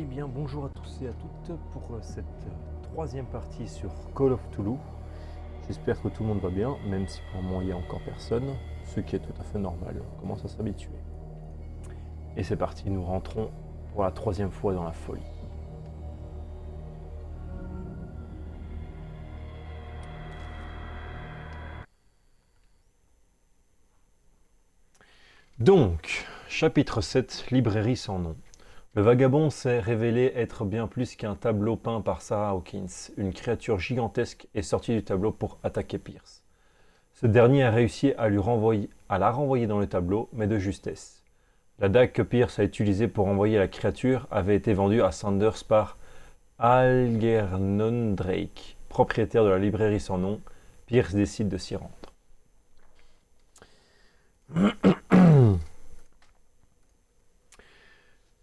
Eh bien bonjour à tous et à toutes pour cette troisième partie sur Call of Cthulhu. J'espère que tout le monde va bien, même si pour le moment il n'y a encore personne, ce qui est tout à fait normal, on commence à s'habituer. Et c'est parti, nous rentrons pour la troisième fois dans la folie. Donc, chapitre 7, librairie sans nom. Le vagabond s'est révélé être bien plus qu'un tableau peint par Sarah Hawkins. Une créature gigantesque est sortie du tableau pour attaquer Pierce. Ce dernier a réussi à la renvoyer dans le tableau, mais de justesse. La dague que Pierce a utilisée pour renvoyer la créature avait été vendue à Sanders par Algernon Drake, propriétaire de la librairie sans nom. Pierce décide de s'y rendre.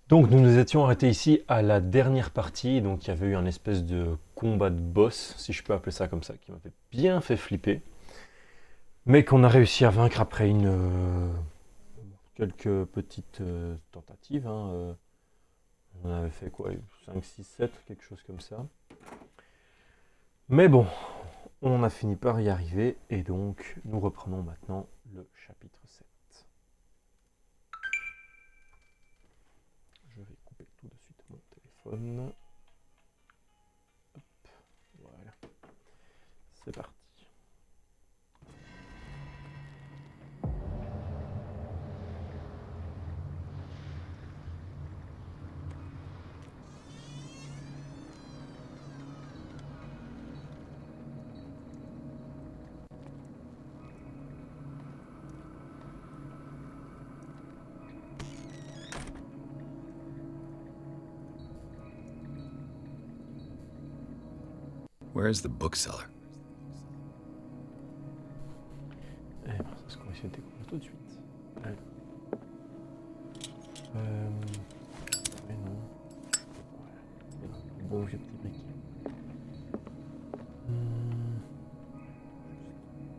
Donc nous nous étions arrêtés ici à la dernière partie, donc il y avait eu un espèce de combat de boss, si je peux appeler ça comme ça, qui m'avait bien fait flipper, mais qu'on a réussi à vaincre après quelques petites tentatives. On avait fait quoi, 5, 6, 7, quelque chose comme ça. Mais bon, on a fini par y arriver, et donc nous reprenons maintenant le chapitre 7. Je vais couper tout de suite mon téléphone. Hop, voilà. C'est parti. Where is the bookseller? Eh ben, c'est ce qu'on va essayer de découvrir tout de suite. Allez. Mais non. Voilà. C'est un bon vieux petit briquet.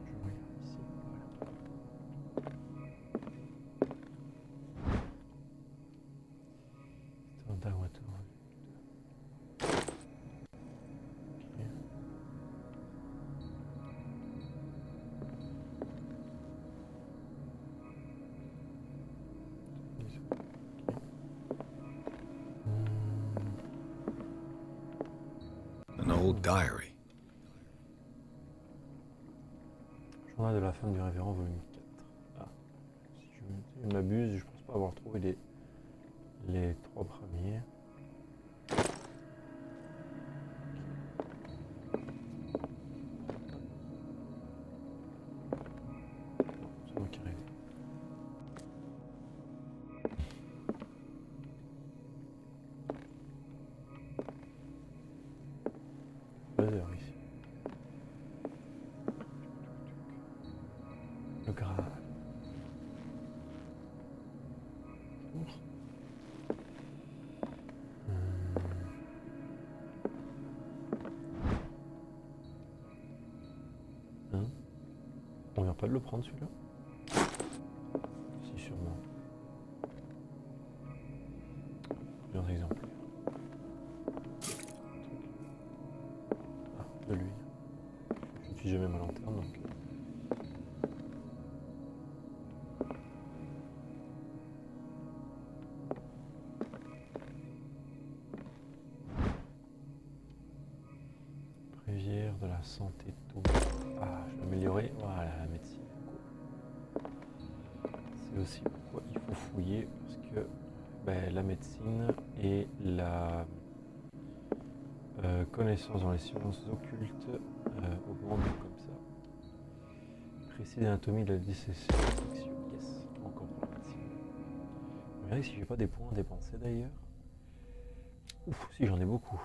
Je regarde ici. Voilà. C'est un dawater. An old diary. Journal de la femme du révérend, volume 4. Ah, si je m'abuse, je pense pas avoir trouvé les trois premiers. C'est moi qui rêve. Vas-y, ici. Le Graal. On vient pas de le prendre celui-là? Si, sûrement. Plusieurs exemplaires. Ah, de l'huile. Je n'utilise jamais ma lanterne donc. Rivière de la santé tout. Ah, je vais améliorer. Voilà, la médecine. C'est aussi pourquoi il faut fouiller, parce que la médecine et la connaissance dans les sciences occultes augmentent comme ça. Précise l'anatomie de la dissection. Yes, encore pour la médecine. Regardez si j'ai pas des points à dépenser d'ailleurs. Ouf, si j'en ai beaucoup.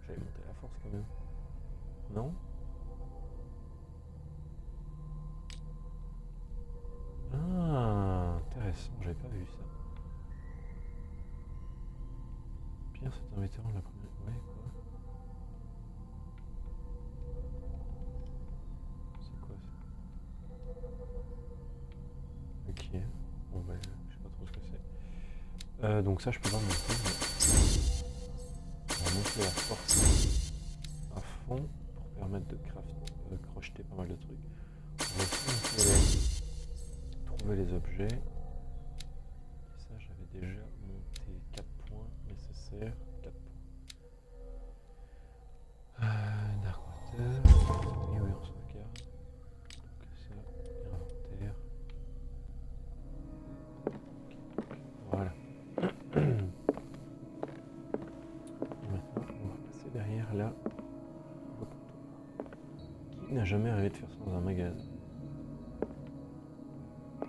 J'avais monté la force quand même. Non? Ah, intéressant, j'avais pas vu ça. Pierre, c'est un vétéran de la première. Ouais, quoi? C'est quoi ça? Ok. Bon, je sais pas trop ce que c'est. Donc ça je peux pas monter. On va monter la force à fond pour permettre de crocheter pas mal de trucs. On va aussi trouver les objets. Et ça j'avais déjà monté 4 points nécessaires. 4 points. Narrateur. Oui, on sauvegarde. Donc ça, inventaire. Voilà. Et maintenant, on va passer derrière là. Qui n'a jamais rêvé de faire ça dans un magasin? La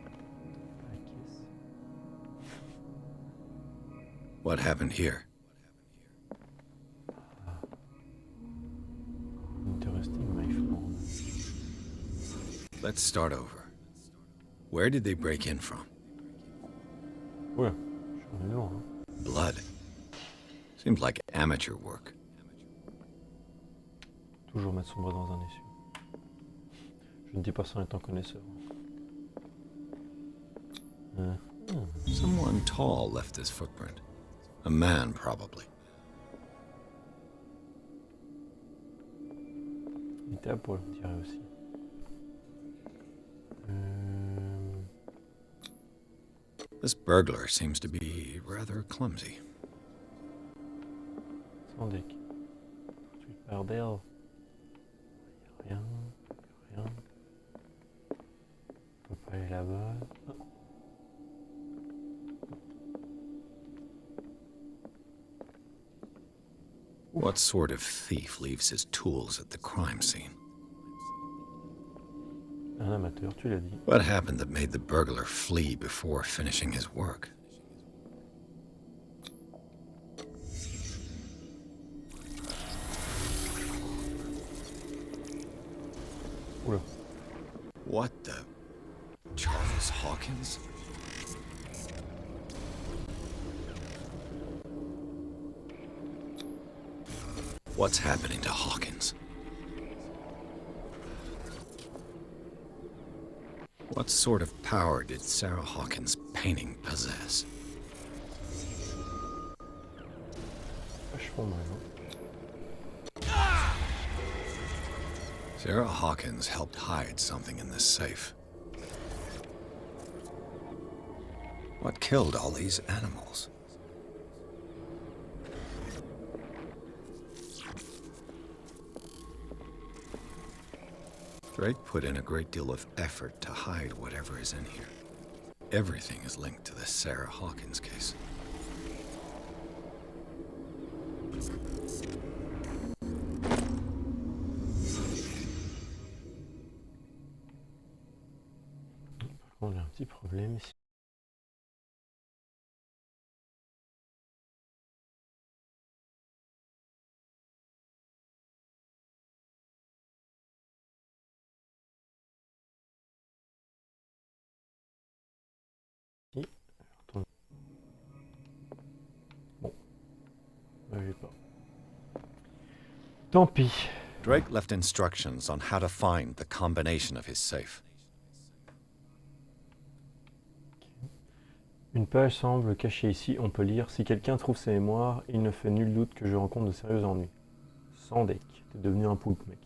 caisse. What happened here? Interesting, my friend. Let's start over. Where did they break in from? Oula, je suis en loin, hein. Blood. Seems like amateur work. Toujours mettre son bras dans un essuie. Je ne dis pas ça en étant connaisseur. Someone tall left this footprint. A man, probably. Il était à poil, on dirait aussi. This burglar seems to be rather clumsy. Sans deck. Tu pars d'elle. Rien. Rien. On peut pas aller là-bas. Ah. What sort of thief leaves his tools at the crime scene? Un amateur, tu l'as dit. What happened that made the burglar flee before finishing his work? Oula. What the... Charles Hawkins? What's happening to Hawkins? What sort of power did Sarah Hawkins' painting possess? Vachement mal, hein. Sarah Hawkins helped hide something in this safe. What killed all these animals? Drake put in a great deal of effort to hide whatever is in here. Everything is linked to the Sarah Hawkins case. On a un petit problème ici. Bon, j'ai pas. Tant pis. Drake left instructions on how to find the combination of his safe. Une page semble cachée ici, on peut lire « Si quelqu'un trouve ses mémoires, il ne fait nul doute que je rencontre de sérieux ennuis. » Sans deck, t'es devenu un poulpe, mec.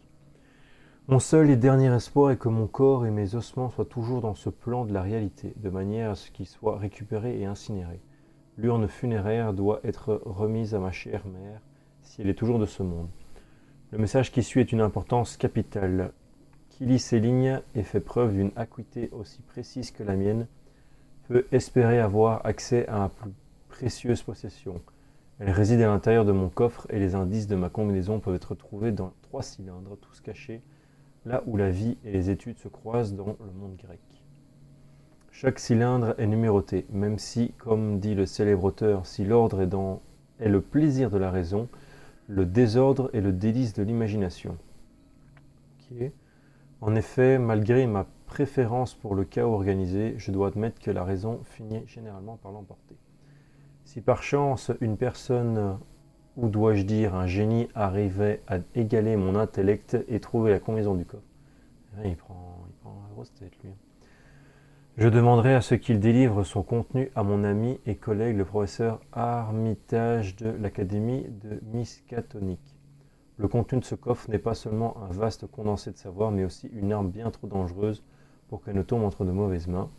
Mon seul et dernier espoir est que mon corps et mes ossements soient toujours dans ce plan de la réalité, de manière à ce qu'ils soient récupérés et incinérés. L'urne funéraire doit être remise à ma chère mère, si elle est toujours de ce monde. Le message qui suit est une importance capitale. Qui lit ces lignes et fait preuve d'une acuité aussi précise que la mienne, peut espérer avoir accès à ma plus précieuse possession. Elle réside à l'intérieur de mon coffre et les indices de ma combinaison peuvent être trouvés dans 3 cylindres, tous cachés, là où la vie et les études se croisent dans le monde grec. Chaque cylindre est numéroté, même si, comme dit le célèbre auteur, si l'ordre est le plaisir de la raison, le désordre est le délice de l'imagination. Okay. En effet, malgré ma préférence pour le chaos organisé, je dois admettre que la raison finit généralement par l'emporter. Si par chance une personne, ou dois-je dire un génie, arrivait à égaler mon intellect et trouver la combinaison du coffre, il prend la grosse tête lui. Je demanderai à ce qu'il délivre son contenu à mon ami et collègue le professeur Armitage de l'Académie de Miskatonic. Le contenu de ce coffre n'est pas seulement un vaste condensé de savoir, mais aussi une arme bien trop dangereuse pour qu'elle ne tombe entre de mauvaises mains.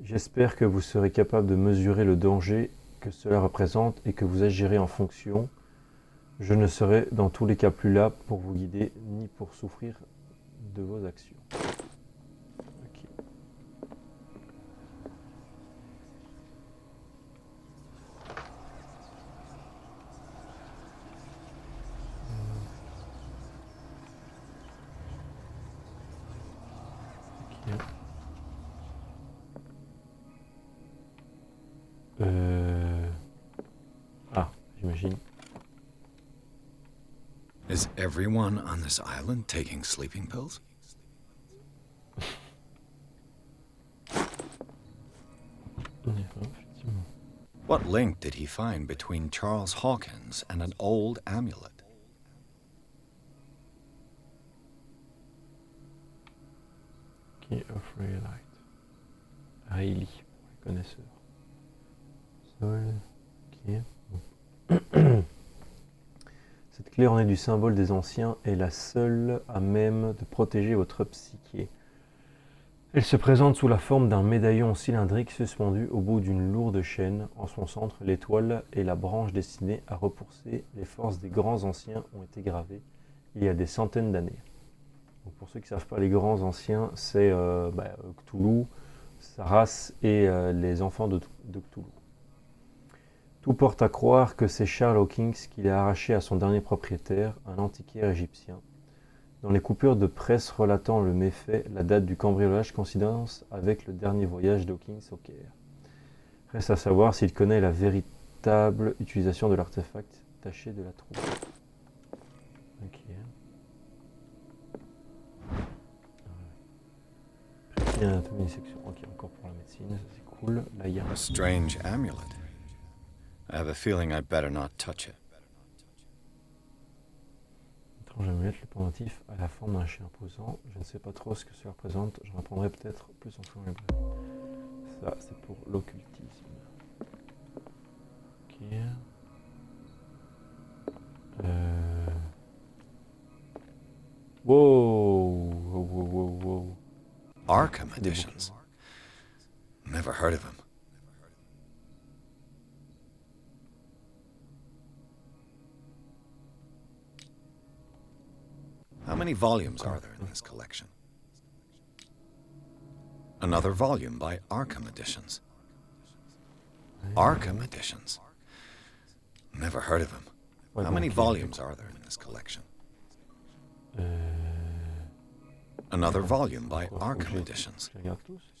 J'espère que vous serez capable de mesurer le danger que cela représente et que vous agirez en fonction. Je ne serai dans tous les cas plus là pour vous guider ni pour souffrir de vos actions. Ok. Ok. Ah, j'imagine. Is everyone on this island taking sleeping pills? Effectivement. What link did he find between Charles Hawkins and an old amulet? Key of Relight. Riley, pour les connaisseurs. Sol. Ok. Cette clé ornée du symbole des anciens est la seule à même de protéger votre psyché. Elle se présente sous la forme d'un médaillon cylindrique suspendu au bout d'une lourde chaîne. En son centre, l'étoile et la branche destinée à repousser les forces des grands anciens ont été gravées il y a des centaines d'années. Donc pour ceux qui ne savent pas, les grands anciens, c'est Cthulhu, sa race et les enfants de Cthulhu. Tout porte à croire que c'est Charles Hawkins qui l'a arraché à son dernier propriétaire, un antiquaire égyptien. Dans les coupures de presse relatant le méfait, la date du cambriolage coïncidence avec le dernier voyage d'Hawkins au Caire. Reste à savoir s'il connaît la véritable utilisation de l'artefact taché de la troupe. Ok. Anatomie section. Ok, encore pour la médecine, ça c'est cool. Là, il y a A strange amulet. I have a feeling I'd better not touch it. étrange amulette, le pendentif à la forme d'un chien imposant. Je ne sais pas trop ce que cela représente. J'en apprendrai peut-être plus en fouillant les brèves. Ça, c'est pour l'occultisme. Ok. Wow. Arkham Editions. Never heard of him. How many volumes are there in this collection? Another volume by Arkham Editions. Arkham Editions. Never heard of him. How many volumes are there in this collection? Another volume by Arkham Editions. Je les regarde tous.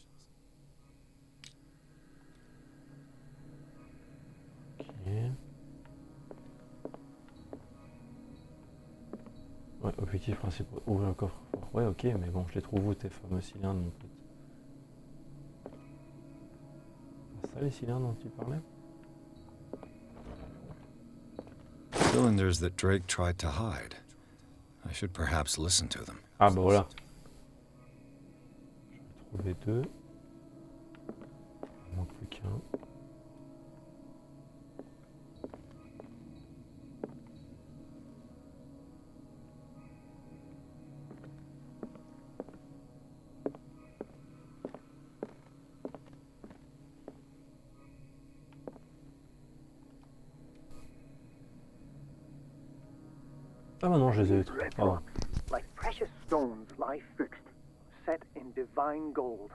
Ok. Ouais, objectif principal, ouvrir le coffre fort. Ouais, ok, mais bon, je les trouve où tes fameux cylindres, mon pote? C'est ça les cylindres dont tu parlais? Cylinders that Drake tried to hide. I should perhaps listen to them. Ah bah voilà. Je vais trouver deux. Il manque plus qu'un. Ah bah non, je les ai trouvés. Pardon. Like precious stones lie fixed, set in divine gold.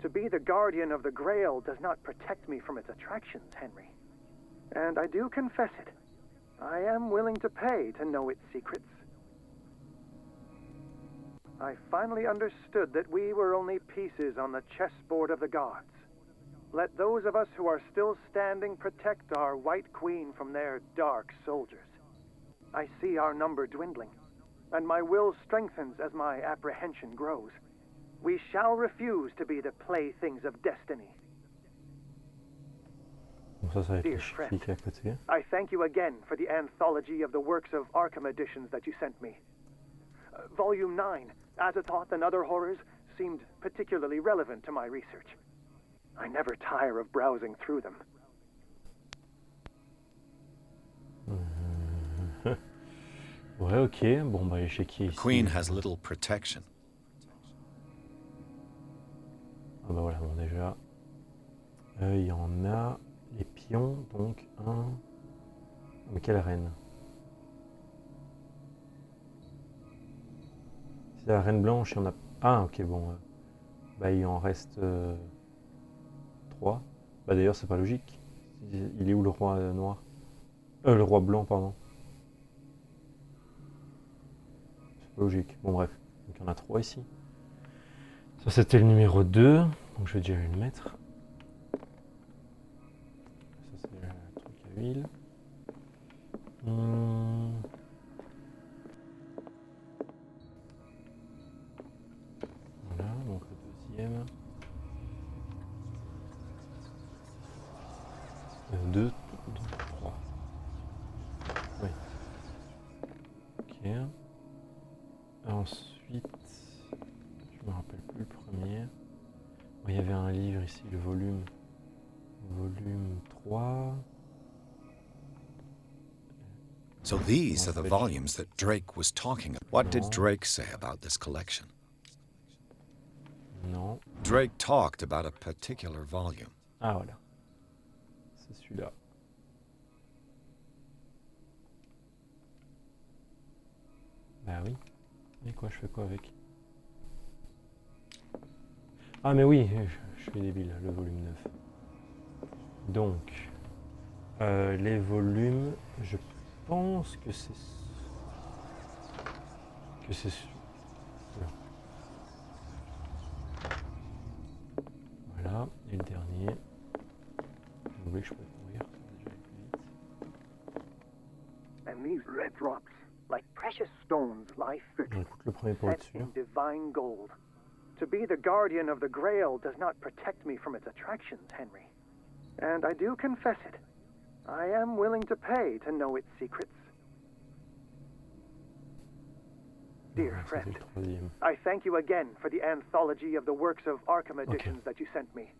To be the guardian of the Grail does not protect me from its attractions, Henry. And I do confess it. I am willing to pay to know its secrets. I finally understood that we were only pieces on the chessboard of the gods. Let those of us who are still standing protect our White Queen from their dark soldiers. I see our number dwindling, and my will strengthens as my apprehension grows. We shall refuse to be the playthings of destiny. Bon, ça va être Dear le friend, chiffre à côté. I thank you again for the anthology of the works of Arkham Editions that you sent me. Volume 9, Azathoth and Other Horrors, seemed particularly relevant to my research. I never tire of browsing through them. Ouais, ok. Bon, bah, échiquier ici. Queen has little protection. Ah bah voilà, bon déjà. Il y en a les pions, donc un... Mais quelle reine? C'est la reine blanche, il y en a... Ah, ok, bon. Bah, il en reste 3. Bah d'ailleurs, c'est pas logique. Il est où le roi noir? Le roi blanc, pardon. C'est pas logique. Bon, bref. Donc il y en a 3 ici. Ça, c'était le numéro 2. Donc je vais déjà le mettre. Ça, c'est le truc à huile. Voilà, donc le deuxième. 2, 3. Oui. Ok. Ensuite, je me rappelle plus le premier. Il y avait un livre ici, le volume 3. So these are the volumes that Drake was talking about. What did Drake say about this collection? Non. Drake talked about a particular volume. Ah voilà. C'est celui-là. Bah oui. Et quoi, je fais quoi avec? Ah mais oui, je suis débile, le volume 9. Donc, les volumes, je pense que c'est... Voilà, et le dernier. J'ai oublié que je pouvais courir, ça va déjà aller plus vite. And these red drops, like precious stones, lie fixed, J'écoute le premier pour set dessus. in divine gold. To be the guardian of the Grail does not protect me from its attractions, Henry. And I do confess it. I am willing to pay to know its secrets. Dear Ça, c'est friend, le troisième. I thank you again for the anthology of the works of Arkham editions that you sent me.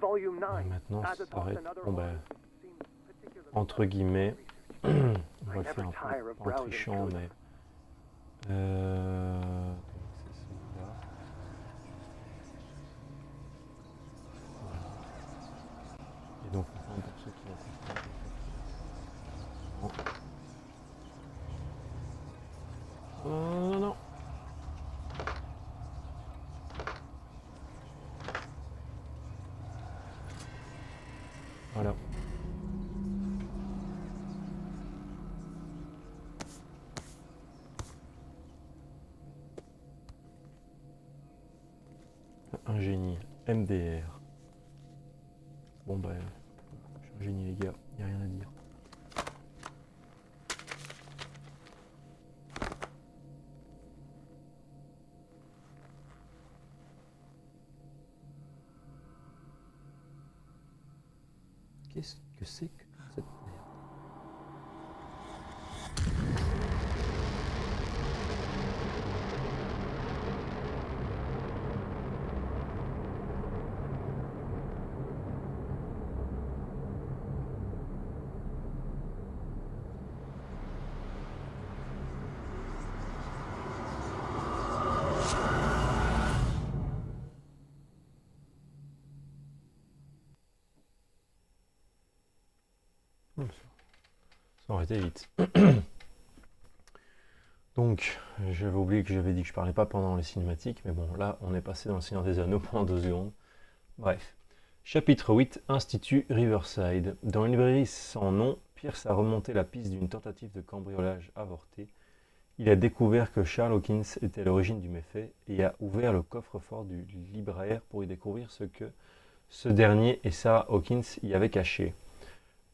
Volume 9. Maintenant, ça Azathoth s'arrête. and Other Bon, bah, Horrors seem particularly entre guillemets, on va le faire un peu en trichant, mais... donc c'est celui-là. Voilà. Et donc maintenant, pour ceux qui vont comprendre... Non, non. Voilà. Un génie. MDR. Bon bah, je suis un génie les gars, y a rien à dire. Qu'est-ce que c'est que cette merde? Ça aurait été vite. Donc, j'avais oublié que j'avais dit que je parlais pas pendant les cinématiques, mais bon, là, on est passé dans le Seigneur des Anneaux pendant 2 secondes. Bref. Chapitre 8, Institut Riverside. Dans une librairie sans nom, Pierce a remonté la piste d'une tentative de cambriolage avortée. Il a découvert que Charles Hawkins était à l'origine du méfait et a ouvert le coffre-fort du libraire pour y découvrir ce que ce dernier et Sarah Hawkins y avaient caché.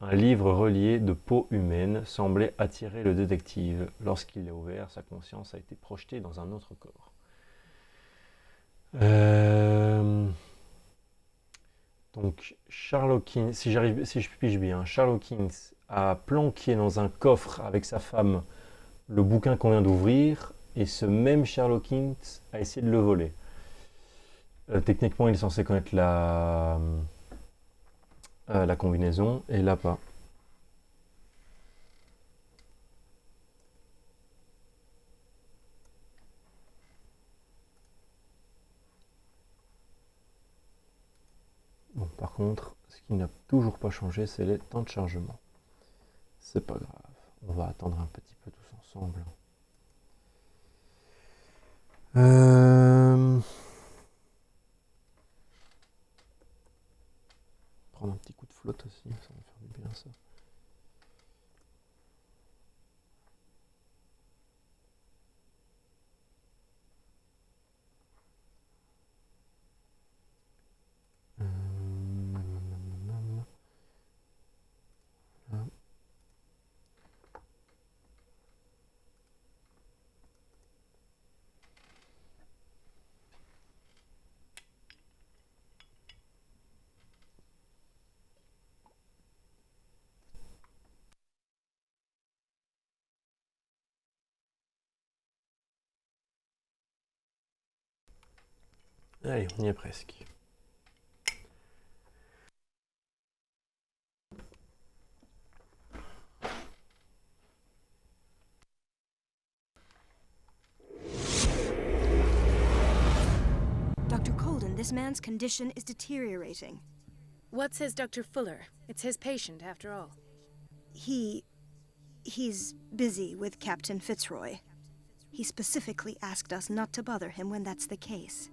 Un livre relié de peau humaine semblait attirer le détective. Lorsqu'il l'a ouvert, sa conscience a été projetée dans un autre corps. Donc, Charles Hawkins, si je pige bien, Charles Hawkins a planqué dans un coffre avec sa femme le bouquin qu'on vient d'ouvrir, et ce même Charles Hawkins a essayé de le voler. Techniquement, il est censé connaître la combinaison, et là pas. Bon, par contre, ce qui n'a toujours pas changé, c'est les temps de chargement. C'est pas grave, on va attendre un petit peu tous ensemble. Prendre un petit coup de flotte aussi, ça va faire du bien ça. Allez, on y est presque. Dr. Colden, this man's condition is deteriorating. What says Dr. Fuller? It's his patient, after all. He's busy with Captain Fitzroy. He specifically asked us not to bother him when that's the case.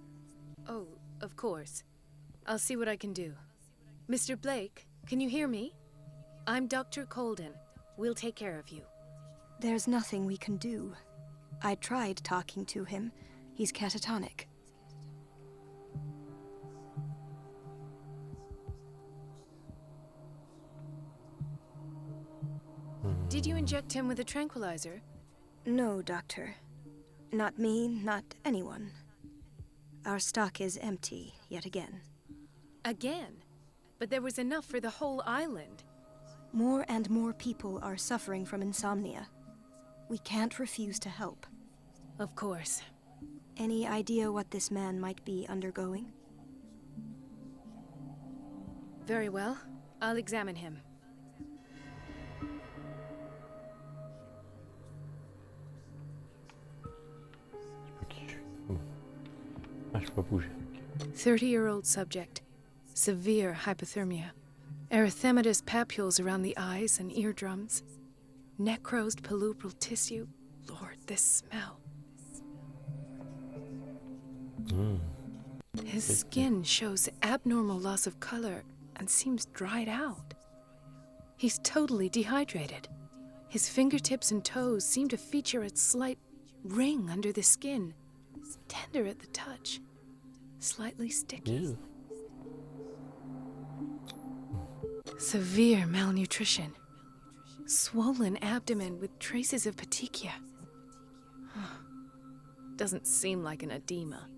Oh, of course. I'll see what I can do. Mr. Blake, can you hear me? I'm Dr. Colden. We'll take care of you. There's nothing we can do. I tried talking to him. He's catatonic. Did you inject him with a tranquilizer? No, Doctor. Not me, not anyone. Our stock is empty, yet again. Again? But there was enough for the whole island. More and more people are suffering from insomnia. We can't refuse to help. Of course. Any idea what this man might be undergoing? Very well. I'll examine him. Je peux pas bouger. 30-year-old subject. Severe hypothermia. Erythematous papules around the eyes and eardrums. Necrosed palpebral tissue. Lord, this smell. His skin shows abnormal loss of color and seems dried out. He's totally dehydrated. His fingertips and toes seem to feature a slight ring under the skin. Tender at the touch. Slightly sticky. Ew. Severe malnutrition. Swollen abdomen with traces of petechia. Doesn't seem like an edema.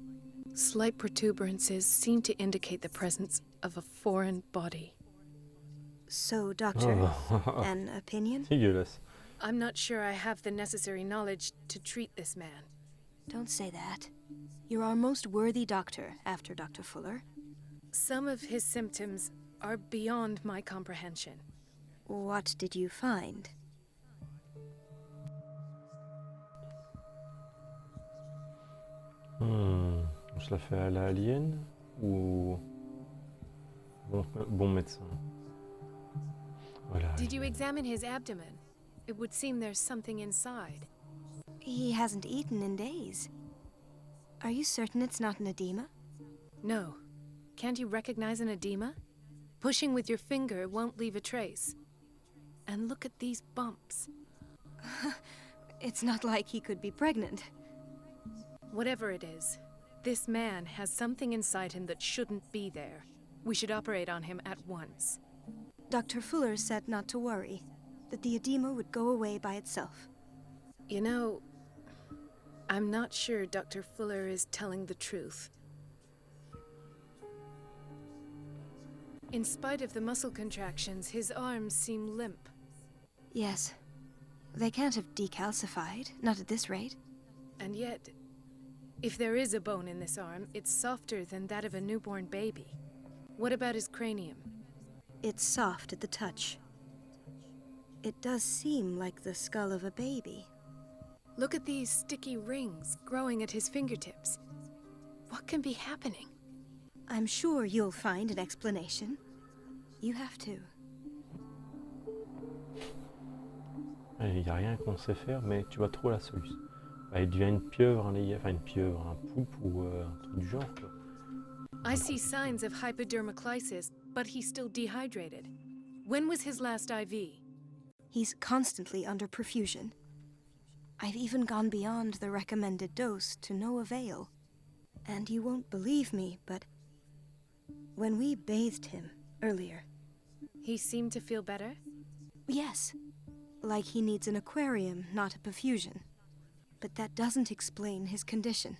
Slight protuberances seem to indicate the presence of a foreign body. So, Doctor, an opinion? Dégueulasse. I'm not sure I have the necessary knowledge to treat this man. Don't say that. You're our most worthy doctor after Dr. Fuller. Some of his symptoms are beyond my comprehension. What did you find? On se la fait à la alien ou bon médecin. Voilà. Did you examine his abdomen? It would seem there's something inside. He hasn't eaten in days. Are you certain it's not an edema? No. Can't you recognize an edema? Pushing with your finger won't leave a trace. And look at these bumps. It's not like he could be pregnant. Whatever it is, this man has something inside him that shouldn't be there. We should operate on him at once. Dr. Fuller said not to worry, that the edema would go away by itself. You know, I'm not sure Dr. Fuller is telling the truth. In spite of the muscle contractions, his arms seem limp. Yes. They can't have decalcified, not at this rate. And yet, If there is a bone in this arm, it's softer than that of a newborn baby. What about his cranium? It's soft at the touch. It does seem like the skull of a baby. Look at these sticky rings growing at his fingertips. What can be happening? I'm sure you'll find an explanation. You have to. Il n'y a rien qu'on sait faire, mais tu vas trouver la solution. Bah, il devient une pieuvre, enfin une pieuvre, un poupe ou un truc du genre, quoi. I see signs of hypodermoclysis, but he's still dehydrated. When was his last IV? He's constantly under perfusion. I've even gone beyond the recommended dose to no avail. And you won't believe me, but when we bathed him earlier... He seemed to feel better? Yes, like he needs an aquarium, not a perfusion. But that doesn't explain his condition.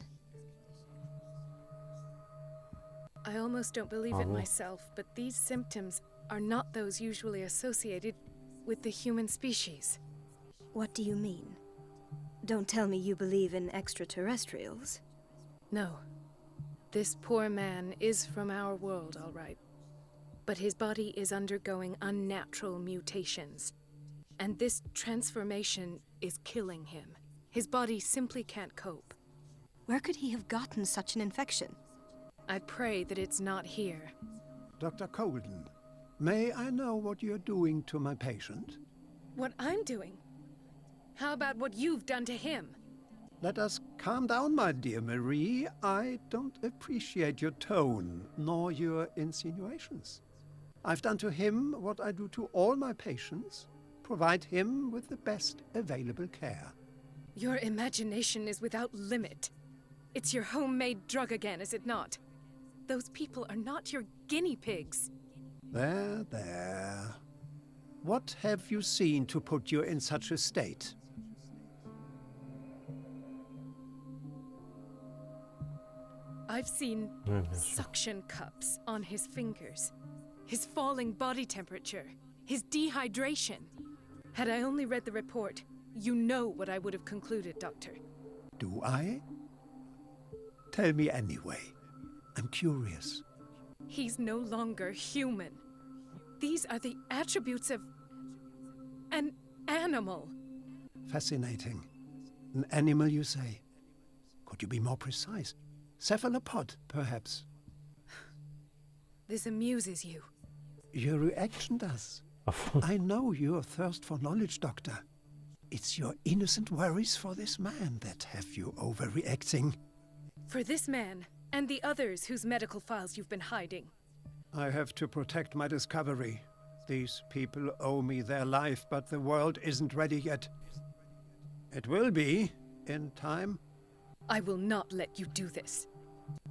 I almost don't believe it myself, but these symptoms are not those usually associated with the human species. What do you mean? Don't tell me you believe in extraterrestrials. No. This poor man is from our world, all right. But his body is undergoing unnatural mutations. And this transformation is killing him. His body simply can't cope. Where could he have gotten such an infection? I pray that it's not here. Dr. Colden, may I know what you're doing to my patient? What I'm doing? How about what you've done to him? Let us calm down, my dear Marie. I don't appreciate your tone, nor your insinuations. I've done to him what I do to all my patients. Provide him with the best available care. Your imagination is without limit. It's your homemade drug again, is it not? Those people are not your guinea pigs. There, there. What have you seen to put you in such a state? I've seen suction cups on his fingers, his falling body temperature, his dehydration. Had I only read the report, you know what I would have concluded, Doctor. Do I? Tell me anyway. I'm curious. He's no longer human. These are the attributes of an animal. Fascinating. An animal, you say? Could you be more precise? Cephalopod, perhaps? This amuses you. Your reaction does. I know your thirst for knowledge, Doctor. It's your innocent worries for this man that have you overreacting. For this man, and the others whose medical files you've been hiding. I have to protect my discovery. These people owe me their life, but the world isn't ready yet. It will be, in time. I will not let you do this.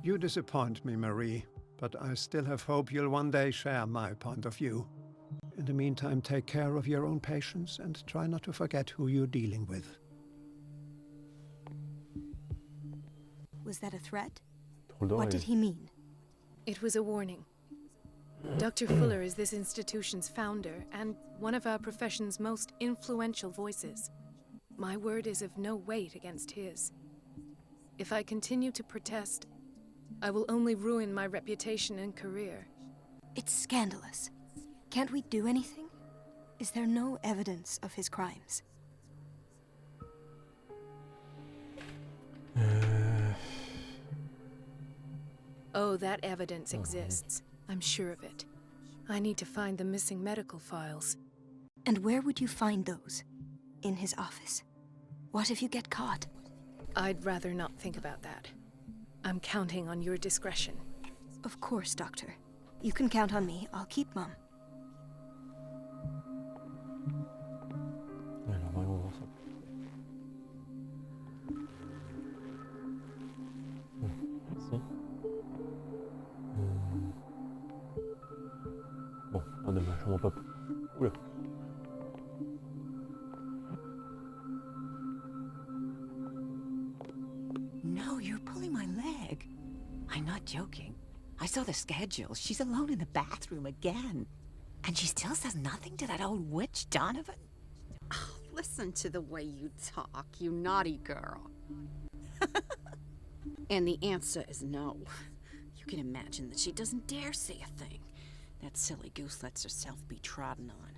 You disappoint me, Marie, but I still have hope you'll one day share my point of view. In the meantime, take care of your own patients and try not to forget who you're dealing with. Was that a threat? Hold on, What did he mean? It was a warning. Dr. Fuller is this institution's founder and one of our profession's most influential voices. My word is of no weight against his. If I continue to protest, I will only ruin my reputation and career. It's scandalous. Can't we do anything? Is there no evidence of his crimes? Oh, that evidence exists. I'm sure of it. I need to find the missing medical files. And where would you find those? In his office? What if you get caught? I'd rather not think about that. I'm counting on your discretion. Of course, Doctor. You can count on me. I'll keep mum. Alors, voyons voir ça. Merci. Bon, ah dommage, on va pas... Oula. No, you're pulling my leg. I'm not joking. I saw the schedule. She's alone in the bathroom again. And she still says nothing to that old witch, Donovan. Oh, listen to the way you talk, you naughty girl. And the answer is no. You can imagine that she doesn't dare say a thing. That silly goose lets herself be trodden on.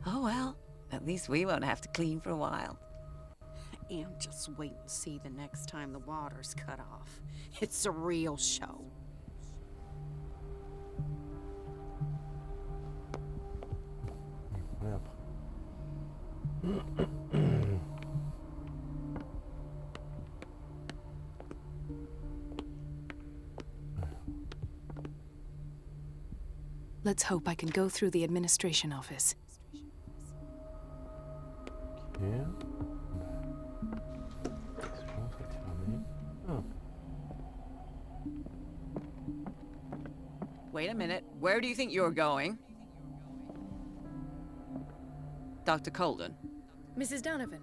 Oh well, at least we won't have to clean for a while. And just wait and see the next time the water's cut off. It's a real show. Ouais, après. Let's hope I can go through the administration office. Ok. Question, ça va être fermé. Ah. Wait a minute, where do you think you're going? Dr. Colden. Mrs. Donovan.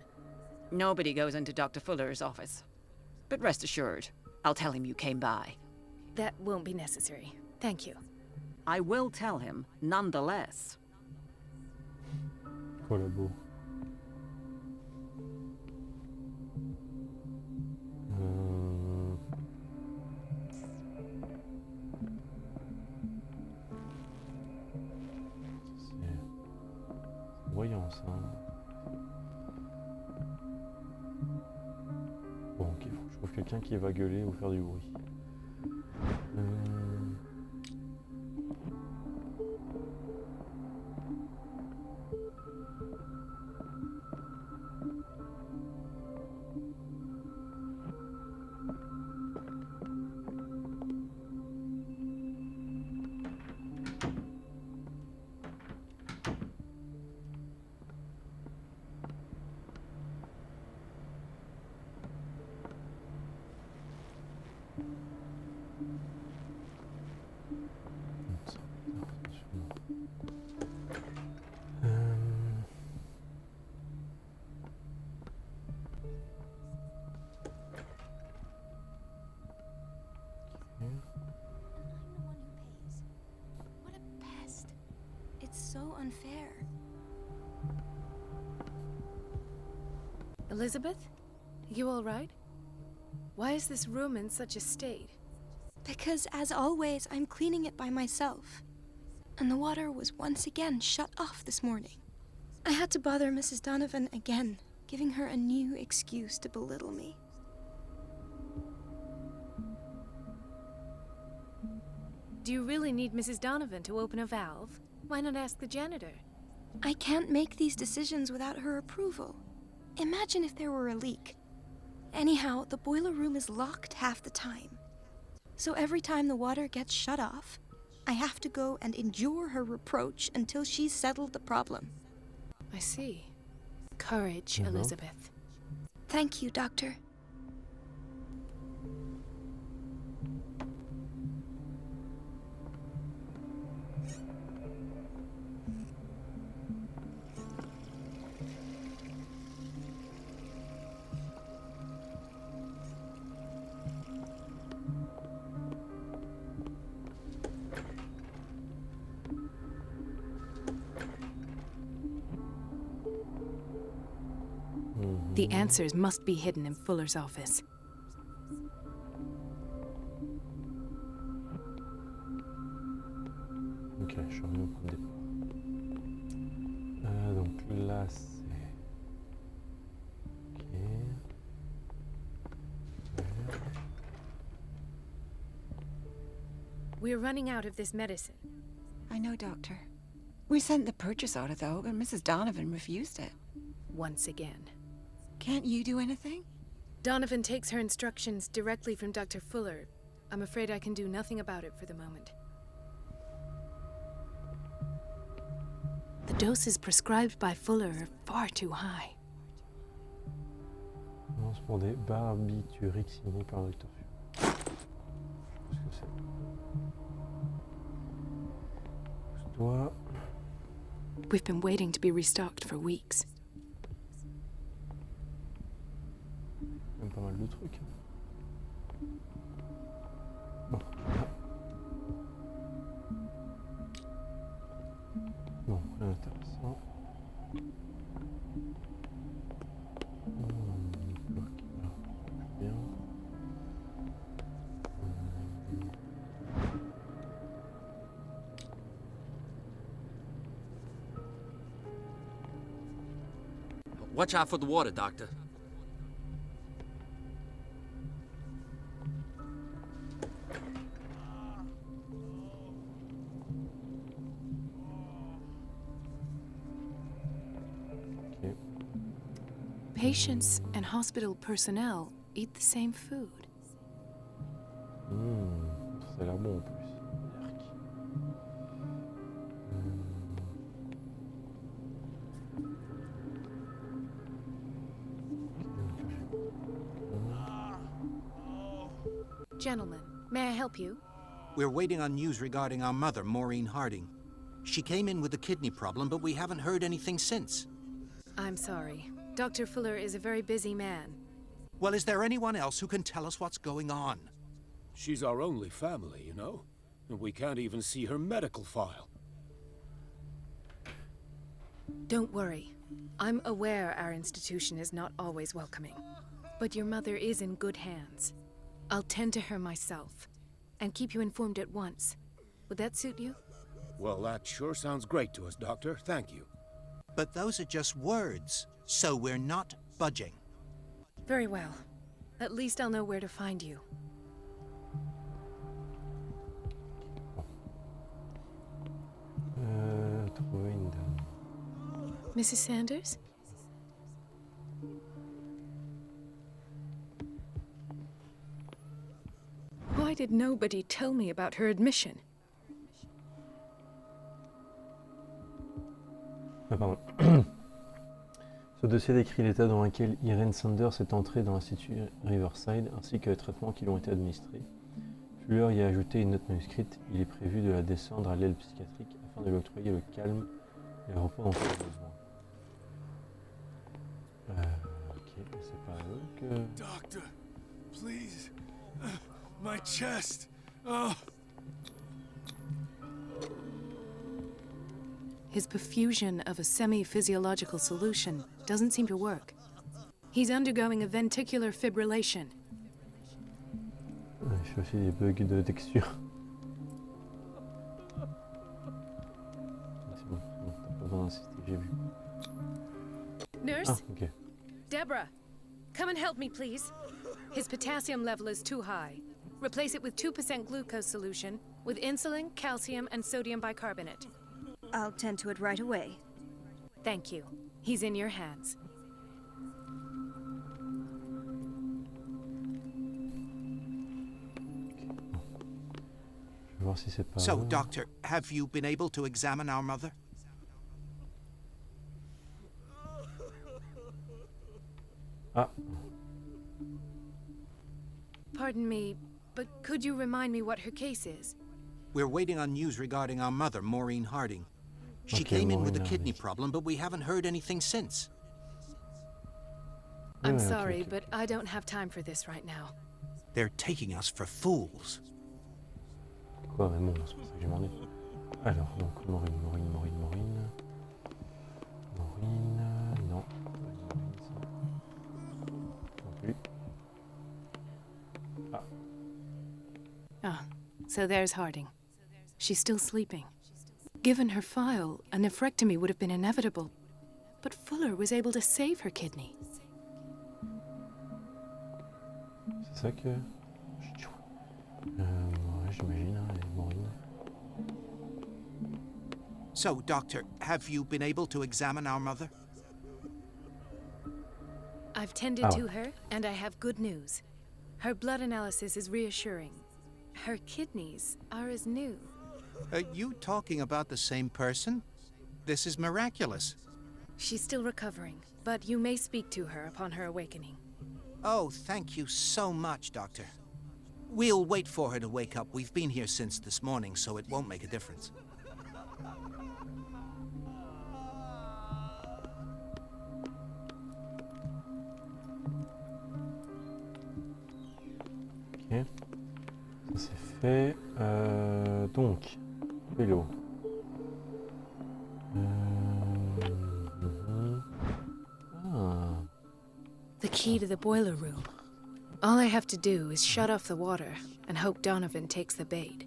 Nobody goes into Dr. Fuller's office. But rest assured, I'll tell him you came by. That won't be necessary. Thank you. I will tell him, nonetheless. Collabo. C'est voyance, hein. Bon, ok, faut que je trouve quelqu'un qui va gueuler ou faire du bruit. What a pest. It's so unfair. Elizabeth? You all right? Why is this room in such a state? Because, as always, I'm cleaning it by myself. And the water was once again shut off this morning. I had to bother Mrs. Donovan again, giving her a new excuse to belittle me. Do you really need Mrs. Donovan to open a valve? Why not ask the janitor? I can't make these decisions without her approval. Imagine if there were a leak. Anyhow, the boiler room is locked half the time. So every time the water gets shut off, I have to go and endure her reproach until she's settled the problem. I see. Courage, Mhm. Elizabeth. Thank you, Doctor. The answers must be hidden in Fuller's office. Ok, je suis revenu au point de départ. Donc là, c'est... Ok. We're running out of this medicine. I know, Doctor. We sent the purchase order, though, but Mrs. Donovan refused it. Once again. Can't you do anything? Donovan takes her instructions directly from Dr. Fuller. I'm afraid I can do nothing about it for the moment. The doses prescribed by Fuller are far too high. Non, c'est pour des barbituriques signés par le docteur. Je sais pas ce que c'est. Pousse-toi. We've been waiting to be restocked for weeks. Même pas mal de trucs. Bon. Bon, rien d'intéressant. Bien. Watch out for the water, Doctor. Ok. Patients and hospital personnel eat the same food. Ça a l'air bon en plus. Yark. Gentlemen, may I help you? We're waiting on news regarding our mother, Maureen Harding. She came in with a kidney problem, but we haven't heard anything since. I'm sorry. Dr. Fuller is a very busy man. Well, is there anyone else who can tell us what's going on? She's our only family, you know? And we can't even see her medical file. Don't worry. I'm aware our institution is not always welcoming. But your mother is in good hands. I'll tend to her myself, and keep you informed at once. Would that suit you? Well, that sure sounds great to us, Doctor. Thank you. But those are just words, so we're not budging. Very well. At least I'll know where to find you. Trouver une dame. Mrs. Sanders? Why did nobody tell me about her admission? Ah, pardon. Ce dossier décrit l'état dans lequel Irene Sanders est entrée dans l'Institut Riverside ainsi que les traitements qui lui ont été administrés. Fuller y a ajouté une note manuscrite. Il est prévu de la descendre à l'aile psychiatrique afin de lui octroyer le calme et le repos dont elle a besoin. Ok, c'est pas eux que... Doctor, please. My chest. Oh. His perfusion of a semi-physiological solution doesn't seem to work. He's undergoing a ventricular fibrillation. Ouais, je fais aussi des bugs de texture. C'est bon, t'as pas besoin d'insister, j'ai vu. Nurse? Ah, ok. Deborah, come and help me, please. His potassium level is too high. Replace it with 2% glucose solution with insulin, calcium, and sodium bicarbonate. I'll tend to it right away. Thank you. He's in your hands. Je vais voir si c'est pas... So, Doctor, have you been able to examine our mother? Ah, Pardon me, but could you remind me what her case is? We're waiting on news regarding our mother, Maureen Harding. She Okay, came in with a Maureen kidney Harding. problem, but we haven't heard anything since. I'm okay, sorry, okay. but I don't have time for this right now. They're taking us for fools. quoi Raymond, c'est pour ça que j'ai demandé. Alors, donc, Maureen, non. Non plus. Ah, Ah, so there's Harding. She's still sleeping. Given her file, a nephrectomy would have been inevitable. But Fuller was able to save her kidney. c'est ça que... ouais, j'imagine, hein, les Maureen. So, Doctor, have you been able to examine our mother? I've tended to her, and I have good news. Her blood analysis is reassuring. Her kidneys are as new. Are you talking about the same person? This is miraculous. She's still recovering, but you may speak to her upon her awakening. Oh, thank you so much, Doctor. We'll wait for her to wake up. We've been here since this morning, so it won't make a difference. Ok. Ça c'est fait. Donc, vélo. Ah. The key to the boiler room. All I have to do is shut off the water and hope Donovan takes the bait.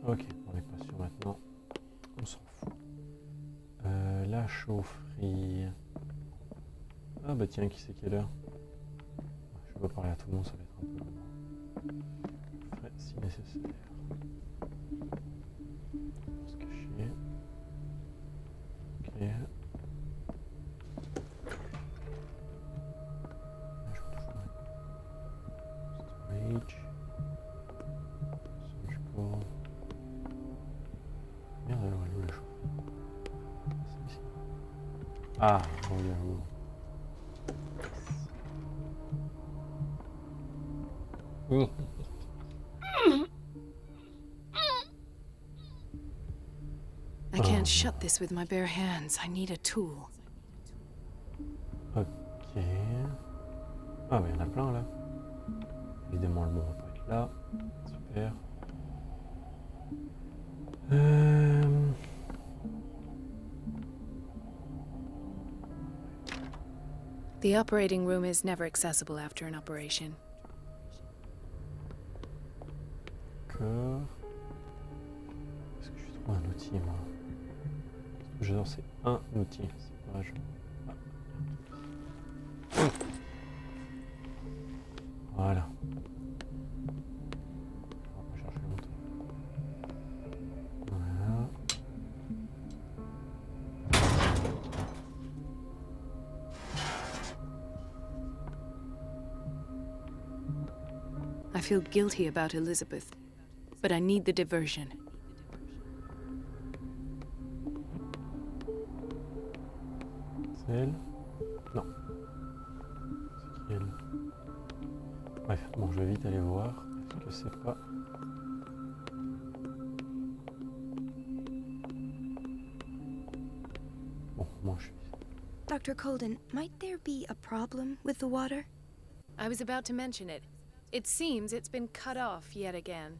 Ok, on est pas sûr maintenant. On s'en fout. Là, La chaufferie. Ah bah tiens, qui c'est quelle heure? Je vais pas parler à tout le monde, ça va être un peu long. Je ferai si nécessaire. On va se cacher. Ok. Je retrouve storage. Surgical. Merde, alors elle est où la chauffe? C'est ici. Ah, bon, il y a où? I can't shut this with my bare hands. I need a tool. Ok. Ah, mais il y en a plein là. Évidemment, le bon va pas être là. Super. The operating room is never accessible after an operation. D'accord. Est-ce que je trouve un outil, moi? Ce que j'adore, c'est un outil. C'est pas je... Ah. Voilà. On va pas chercher longtemps. Voilà. I feel guilty about Elizabeth, but I need the diversion. C'est elle? Non. C'est qui elle? Bref, bon, je vais vite aller voir. Est-ce que c'est pas... Bon, moi je suis... Dr. Colden, might there be a problem with the water? I was about to mention it. It seems it's been cut off yet again.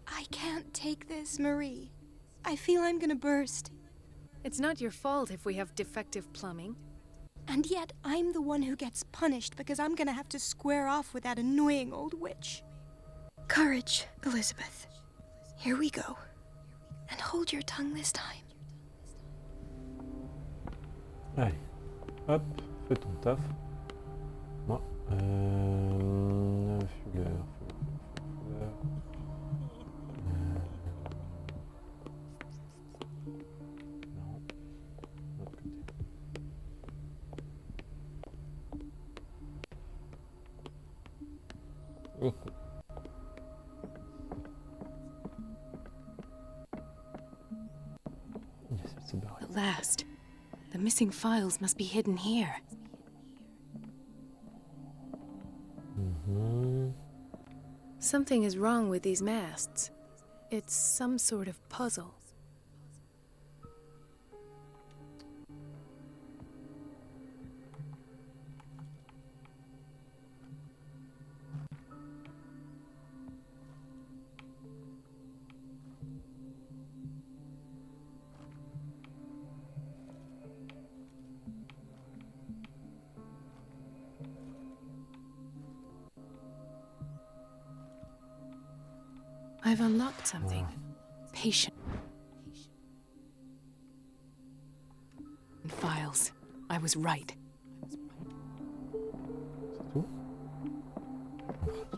I can't take this, Marie. I feel I'm gonna burst. It's not your fault if we have defective plumbing. And yet, I'm the one who gets punished because I'm gonna have to square off with that annoying old witch. Courage, Elizabeth. Here we go. And hold your tongue this time. Allez, hop, fais ton taf. Moi, fleur. Non, de l'autre côté. Oh. Yes, it's a barrel. At last. The missing files must be hidden here. Something is wrong with these masts. It's some sort of puzzle. I've unlocked something. Patient. Files. I was right. C'est tout?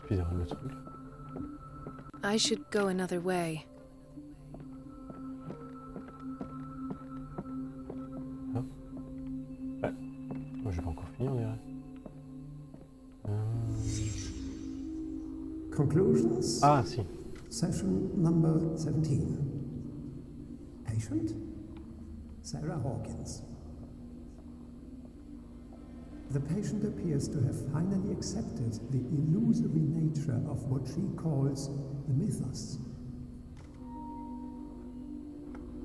Inspire le truc. I should go another way. Ah. Ouais. Moi, j'ai pas encore fini, on dirait. Conclusions? Ah, si. Session number 17. Patient? Sarah Hawkins. The patient appears to have finally accepted the illusory nature of what she calls the mythos.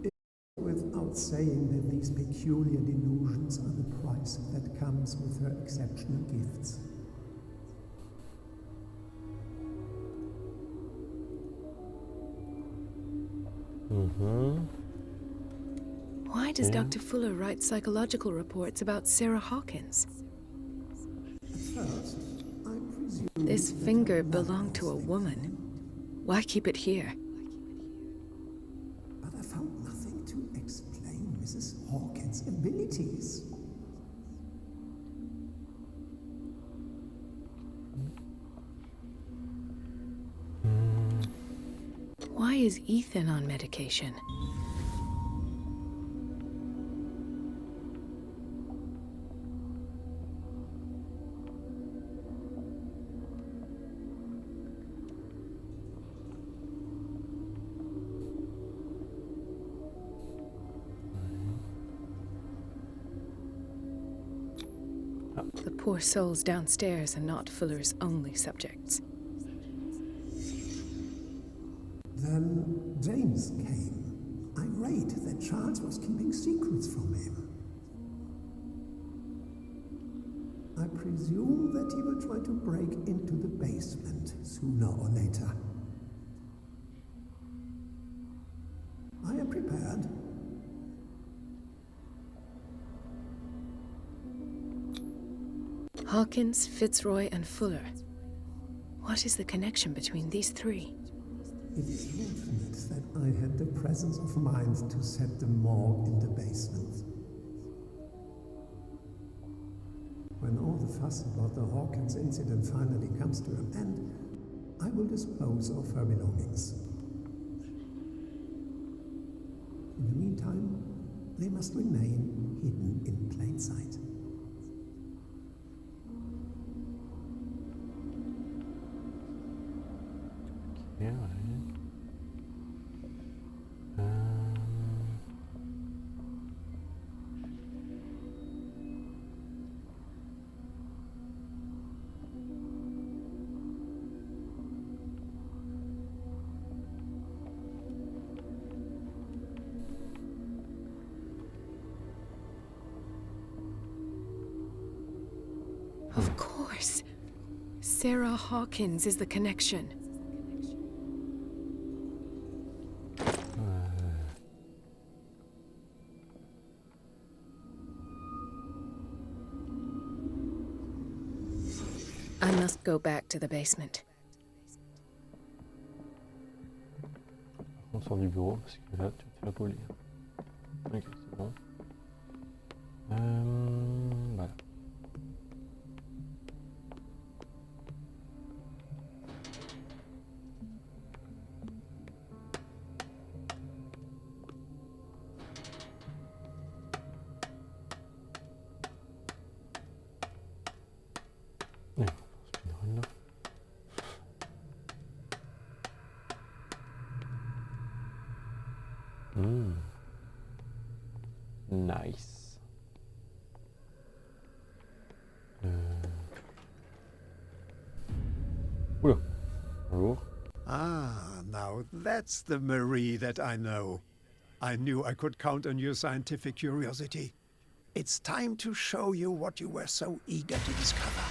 It goes without saying that these peculiar delusions are the price that comes with her exceptional gifts. Why does Dr. Fuller write psychological reports about Sarah Hawkins? First, I presume This finger belonged to a woman. Why keep it here? but I found nothing to explain Mrs. Hawkins' ability possibilities. Why is Ethan on medication? The poor souls downstairs are not Fuller's only subjects. Then James came, irate that Charles was keeping secrets from him. I presume that he will try to break into the basement sooner or later. I am prepared. Hawkins, Fitzroy, and Fuller. What is the connection between these three? It is fortunate that I had the presence of mind to set the morgue in the basement. When all the fuss about the Hawkins incident finally comes to an end, I will dispose of her belongings. In the meantime, they must remain hidden in plain sight. Yeah. Of course. Sarah Hawkins is the connection. I must go back to the basement. On sort du bureau parce que là tu vas pas lire. Ok, c'est bon. Voilà. Nice. Oula. Bonjour. Ah, now that's the Marie that I know. I knew I could count on your scientific curiosity. It's time to show you what you were so eager to discover.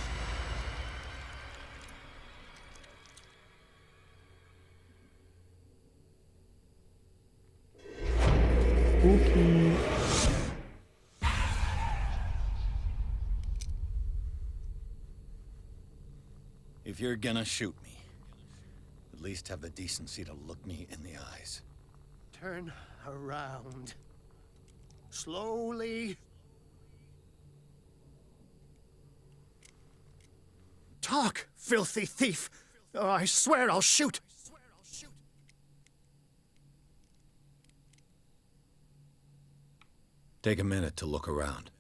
Okay. If you're gonna shoot me, at least have the decency to look me in the eyes. Turn around. Slowly. Talk, filthy thief! Oh, I swear I'll shoot! Take a minute to look around.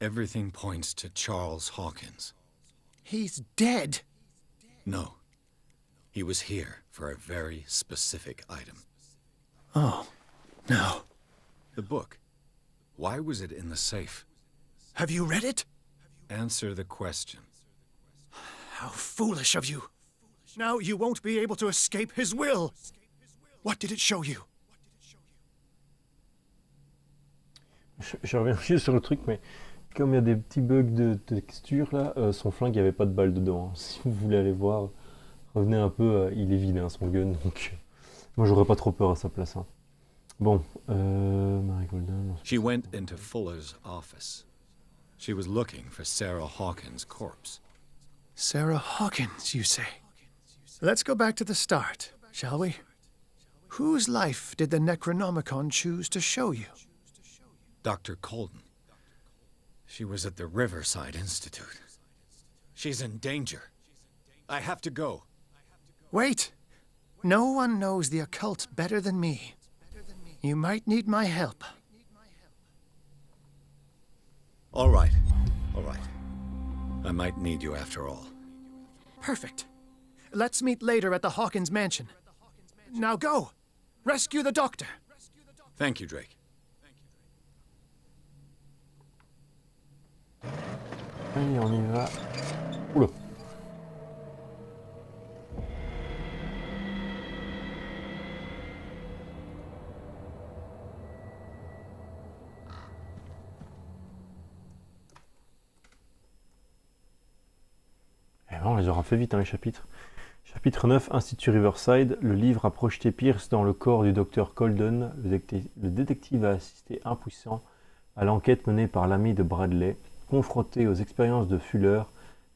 Everything points to Charles Hawkins. He's dead! No. He was here for a very specific item. Oh, no. The book. Why was it in the safe? Have you read it? Answer the question. How foolish of you. Now you won't be able to escape his will. What did it show you? Je reviens juste sur le truc, mais comme il y a des petits bugs de texture là, son flingue, il n'y avait pas de balle dedans. Hein. Si vous voulez aller voir, revenez un peu, il est vide hein, son gun, donc moi j'aurais pas trop peur à sa place. Hein. Bon, Marie Golden. She went into Fuller's office. She was looking for Sarah Hawkins' corpse. Sarah Hawkins, you say? Let's go back to the start, shall we? Whose life did the Necronomicon choose to show you? Dr. Colden. She was at the Riverside Institute. She's in danger. I have to go. Wait! No one knows the occult better than me. You might need my help. All right. I might need you after all. Perfect. Let's meet later at the Hawkins mansion. Now go! Rescue the doctor! Thank you, Drake. Allez, on y va. Oula. Et bon, on les aura fait vite, hein, les chapitres. Chapitre 9, Institut Riverside. Le livre a projeté Pierce dans le corps du docteur Colden. Le détective a assisté impuissant à l'enquête menée par l'ami de Bradley. Confrontée aux expériences de Fuller,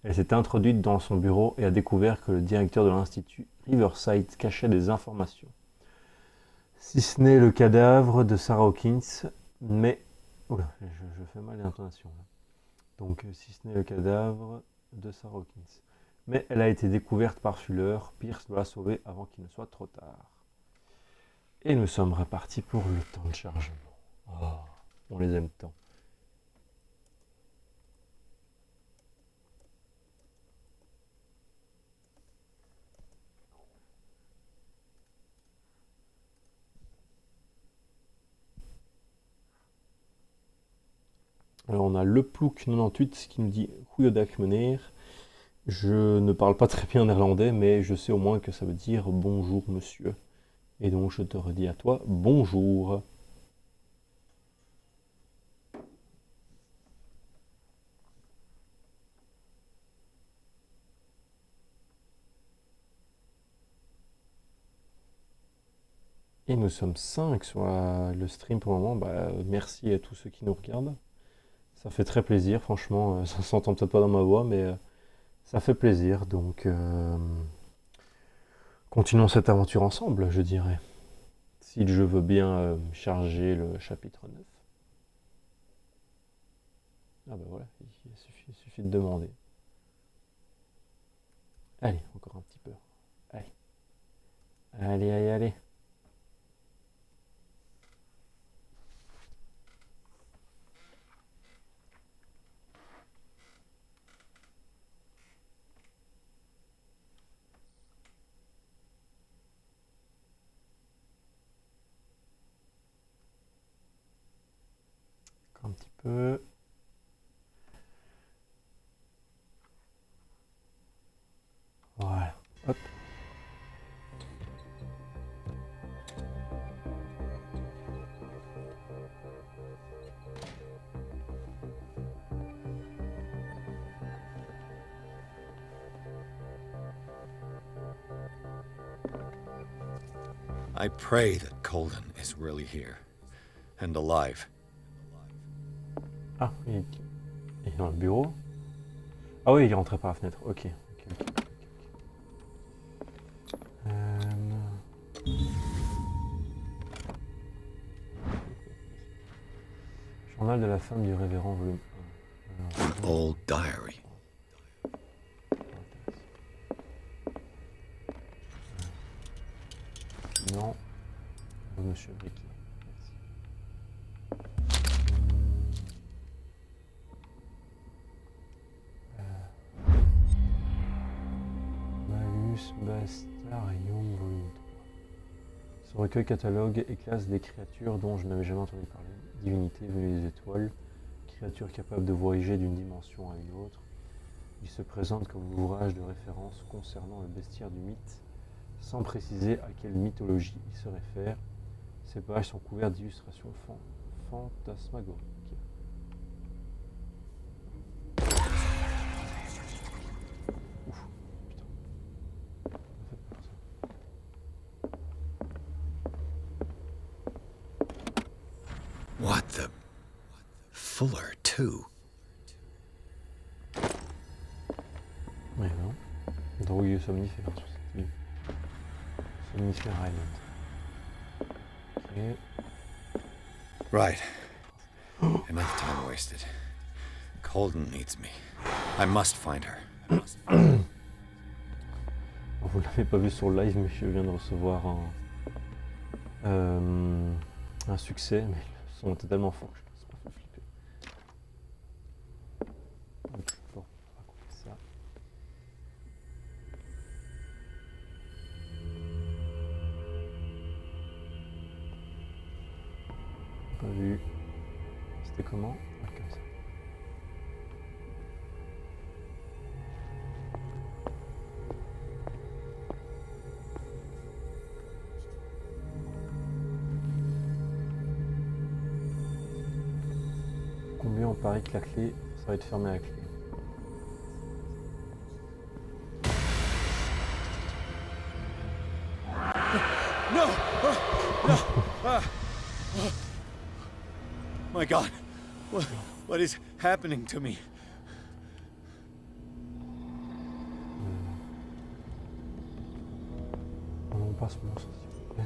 elle s'est introduite dans son bureau et a découvert que le directeur de l'Institut Riverside cachait des informations. Si ce n'est le cadavre de Sarah Hawkins, mais... Oula, je fais mal l'intonation. Donc, si ce n'est le cadavre de Sarah Hawkins. Mais elle a été découverte par Fuller. Pierce doit la sauver avant qu'il ne soit trop tard. Et nous sommes repartis pour le temps de chargement. Oh, on les aime tant. Alors on a le plouk 98 qui nous dit Goeiedag meneer. Je ne parle pas très bien néerlandais, mais je sais au moins que ça veut dire bonjour monsieur. Et donc je te redis à toi bonjour. Et nous sommes 5 sur le stream pour le moment. Merci à tous ceux qui nous regardent. Ça fait très plaisir, franchement. Ça s'entend peut-être pas dans ma voix, mais ça fait plaisir. Donc, continuons cette aventure ensemble, je dirais. Si je veux bien charger le chapitre 9. Ah ben voilà, il suffit de demander. Allez, encore un petit peu. Allez. Un petit peu. Voilà. Hop. I pray that Colden is really here and alive. Ah, il est dans le bureau. Ah oui, il est rentré par la fenêtre. Ok. Journal de la femme du révérend, volume 1. An old diary. Non. Monsieur Bricky. Bastarium volume 3. Ce recueil catalogue et classe des créatures dont je n'avais jamais entendu parler. Divinités venues des étoiles, créatures capables de voyager d'une dimension à une autre. Il se présente comme l'ouvrage de référence concernant le bestiaire du mythe, sans préciser à quelle mythologie il se réfère. Ces pages sont couvertes d'illustrations fantasmagoriques. What the... Fuller, too. Oui, non. Drogueux somnifère. Somnifère Island. Ok. Right. Enough time wasted. Holden needs me. I must find her. Vous l'avez pas vu sur le live, mais je viens de recevoir un succès, mais le son était tellement fort que je pense pas fait flipper. Donc, bon, on va couper ça. Pas vu. C'était comment? Ouais, comme ça. Combien on parie que la clé, ça va être fermé à la clé? No! No! My God! What is happening to me? On passe mon sens, s'il vous plaît.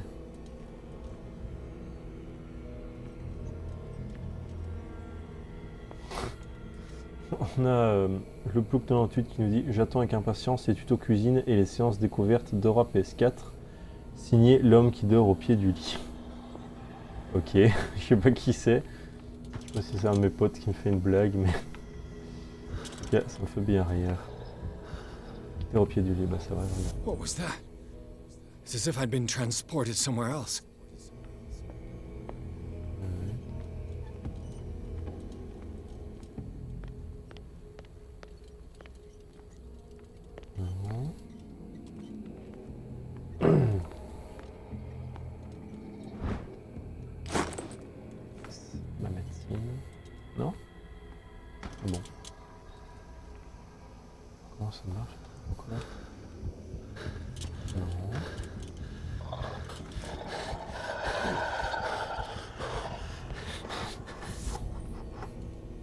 On a le Plouc 98 qui nous dit: j'attends avec impatience les tutos cuisine et les séances découvertes d'Aura PS4. Signé l'homme qui dort au pied du lit. Ok, je sais pas qui c'est. Je sais pas si c'est un de mes potes qui me fait une blague, mais. En tout cas, ça me fait bien rire. T'es au pied du lit, bah c'est vrai. What was that? It's as if I'd been transported somewhere else. Ma médecine. Non? Ah bon. Comment ça marche? Pourquoi? Non.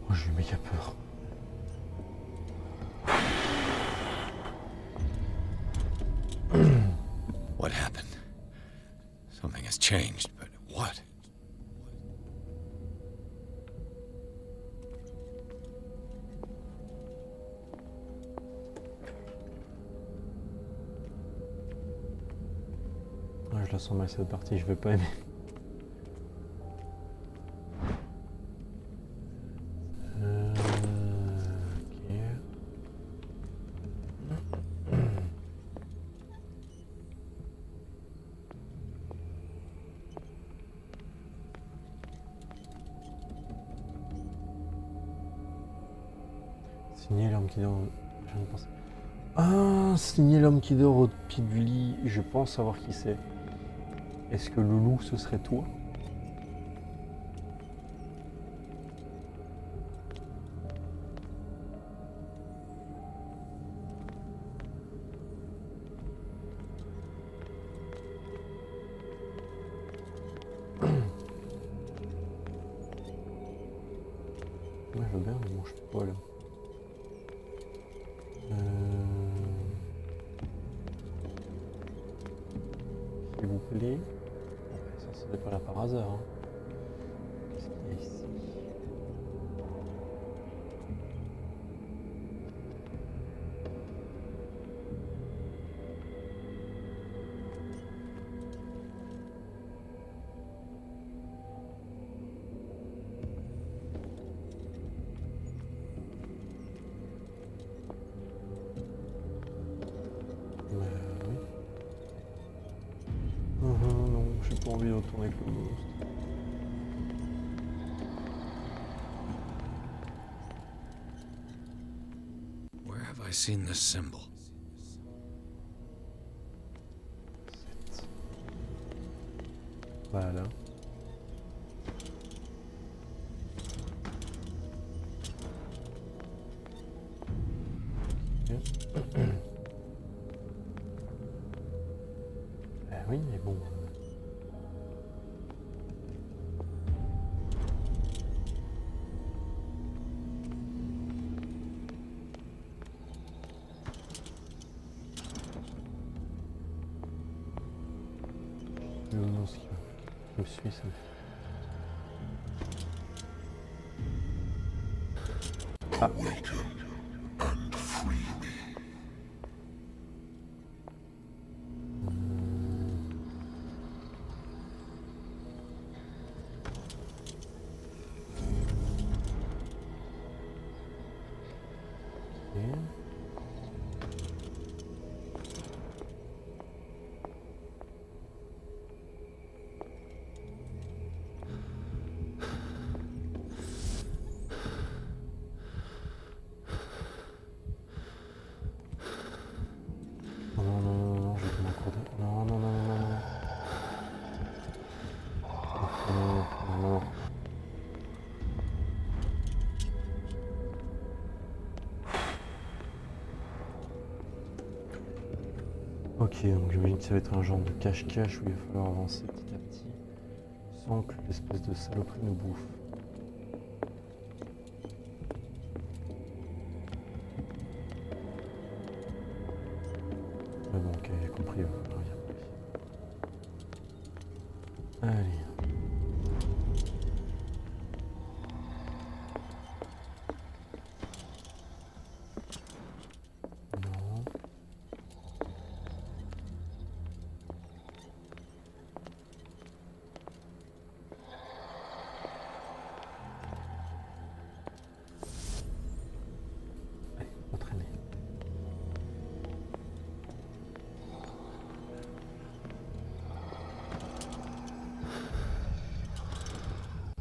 Oh, j'ai eu méga peur. What happened? Something has changed, but what? Ouais, je la sens mal cette partie, je vais pas aimer. Signer l'homme qui dort. Je ne pense. Ah, signer l'homme qui dort au pied du lit. Je pense savoir qui c'est. Est-ce que Loulou, ce serait toi? Ouais, je veux bien, mais bon, je fais pas là. S'il vous plaît. Ça n'est pas là par hasard. Hein. Qu'est-ce qu'il y a ici? Non, j'ai pas envie de retourner avec le monstre. Where have I seen this symbol? Cette. Voilà. Oui, mais bon. Le monstre qui me suit, ça me fait. Ok, donc j'imagine que ça va être un genre de cache-cache où il va falloir avancer petit à petit sans que l'espèce de saloperie nous bouffe. Ah bon, ok, j'ai compris. Il va falloir y arriver. Allez.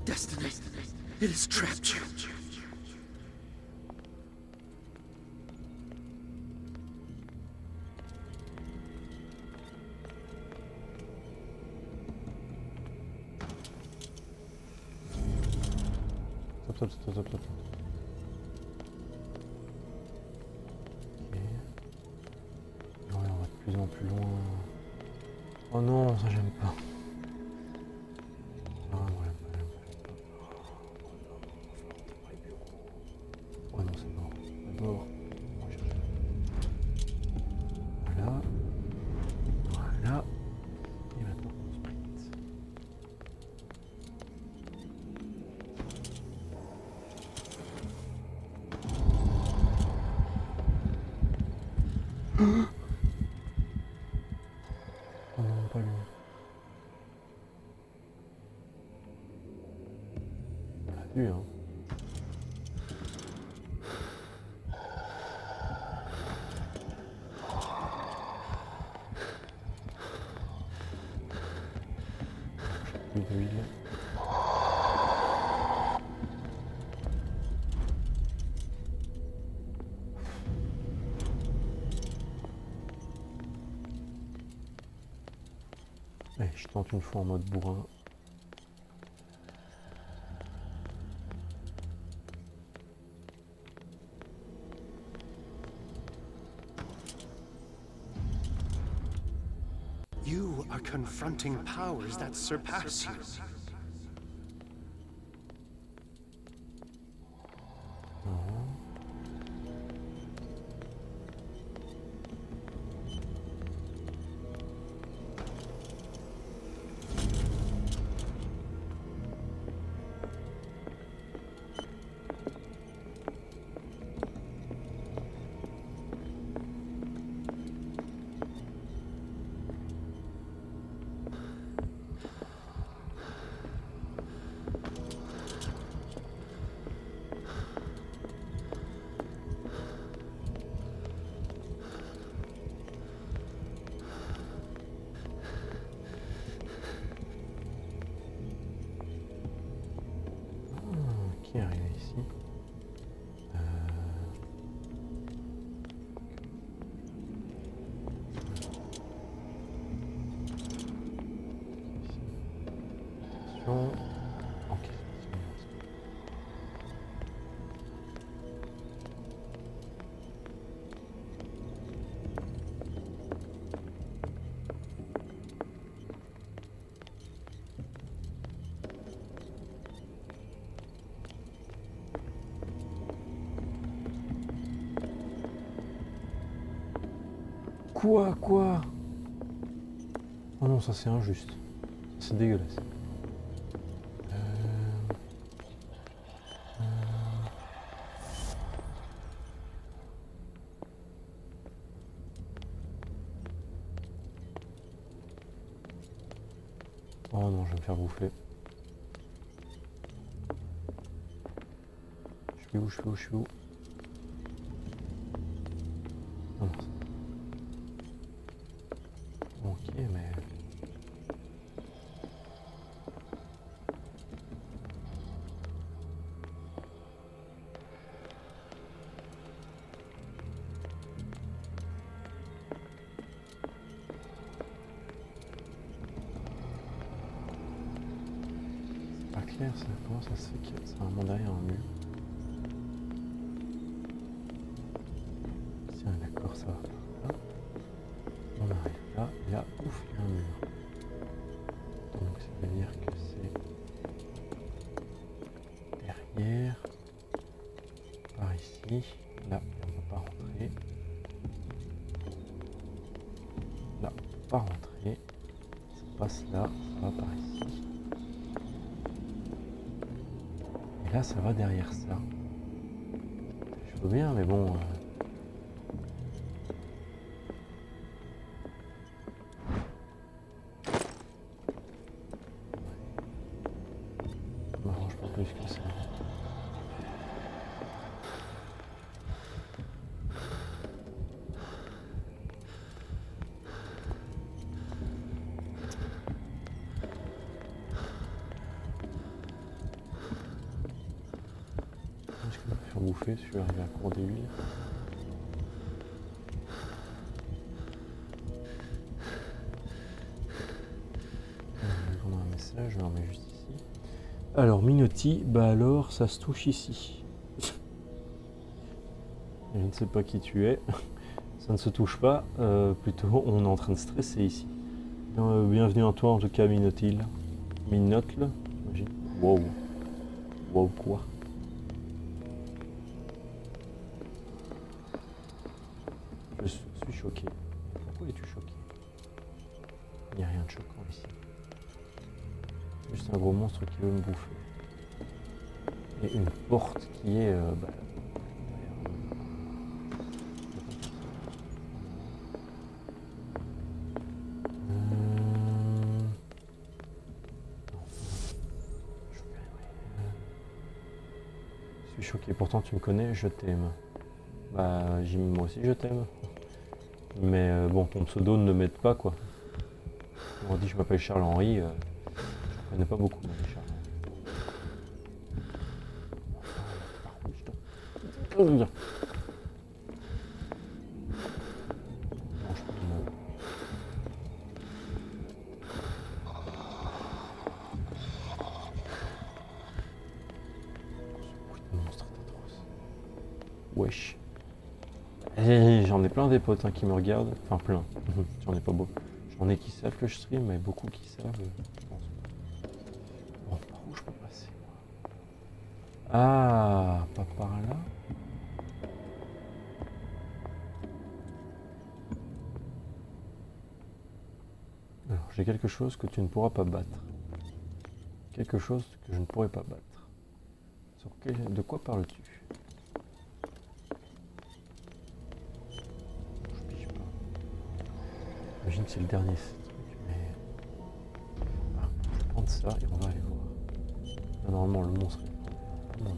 Destiny, it has trapped you. Stop. Ok. Ouais, on va de plus en plus loin. Oh non, ça j'aime pas. Oh non, pas lui. On l'a vu, hein. Plus d'huile. Allez, je tente une fois en mode bourrin. You are confronting powers that surpass you. Qui est arrivé ici? Attention. Ok. Quoi? Oh non, ça c'est injuste. C'est dégueulasse. Oh non, je vais me faire bouffer. Je suis où? Oh non. Ok, mais... C'est pas clair ça, comment ça se fait qu'il y a ça vraiment derrière un mur? Tiens, d'accord, ça va. Là. On arrive là, et là, ouf, il y a un mur. Donc ça veut dire que c'est derrière, par ici, là, on ne peut pas rentrer. Là, on ne peut pas rentrer. Ça passe là, ça va par ici. Et là, ça va derrière ça. Je veux bien, mais bon... Ça m'arrange pas plus que ça. Est-ce que je vais me faire bouffer si je suis arrivé à court des huiles? On a un message, je le remets juste ici. Alors, Minotti, bah alors, ça se touche ici. Je ne sais pas qui tu es. Ça ne se touche pas. Plutôt, on est en train de stresser ici. Bienvenue à toi, en tout cas, Minotil. Minotle, j'imagine. Wow. Wow, quoi? Je suis choqué. Pourquoi es-tu choqué? Il n'y a rien de choquant ici. C'est juste un gros monstre qui veut me bouffer. Et une porte qui est... Je suis choqué. Pourtant, tu me connais, je t'aime. Bah, moi aussi, je t'aime. Mais bon, ton pseudo ne m'aide pas, quoi. On dit je m'appelle Charles-Henri. Je ne connais pas beaucoup, mais Charles-Henri. Wesh. J'en ai plein des potes hein, qui me regardent. Enfin plein. J'en ai pas beaucoup. J'en ai qui savent que je stream, mais beaucoup qui savent. Je pense. Bon, par où je peux passer moi? Ah, pas par là. Alors, j'ai quelque chose que tu ne pourras pas battre. Quelque chose que je ne pourrai pas battre. De quoi parles-tu? J'imagine que c'est le dernier truc, mais... Ah, je vais prendre ça et on va aller voir. Là, normalement, le monstre est... Non,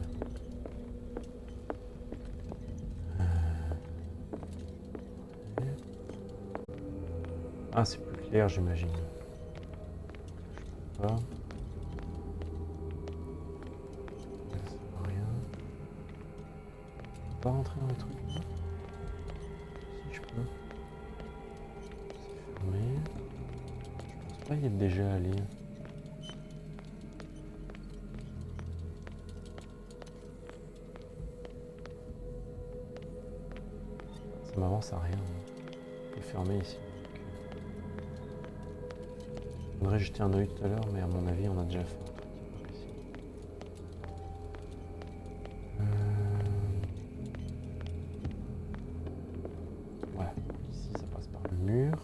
Ah, c'est plus clair, j'imagine. Je peux pas. Ça sert à rien. Je peux pas rentrer dans les trucs là. Si je peux. Mais je pense pas y être déjà allé. Ça m'avance à rien. Je peux fermer ici. Je voudrais jeter un œil tout à l'heure, mais à mon avis, on a déjà fait un truc ici. Ouais, ici ça passe par le mur.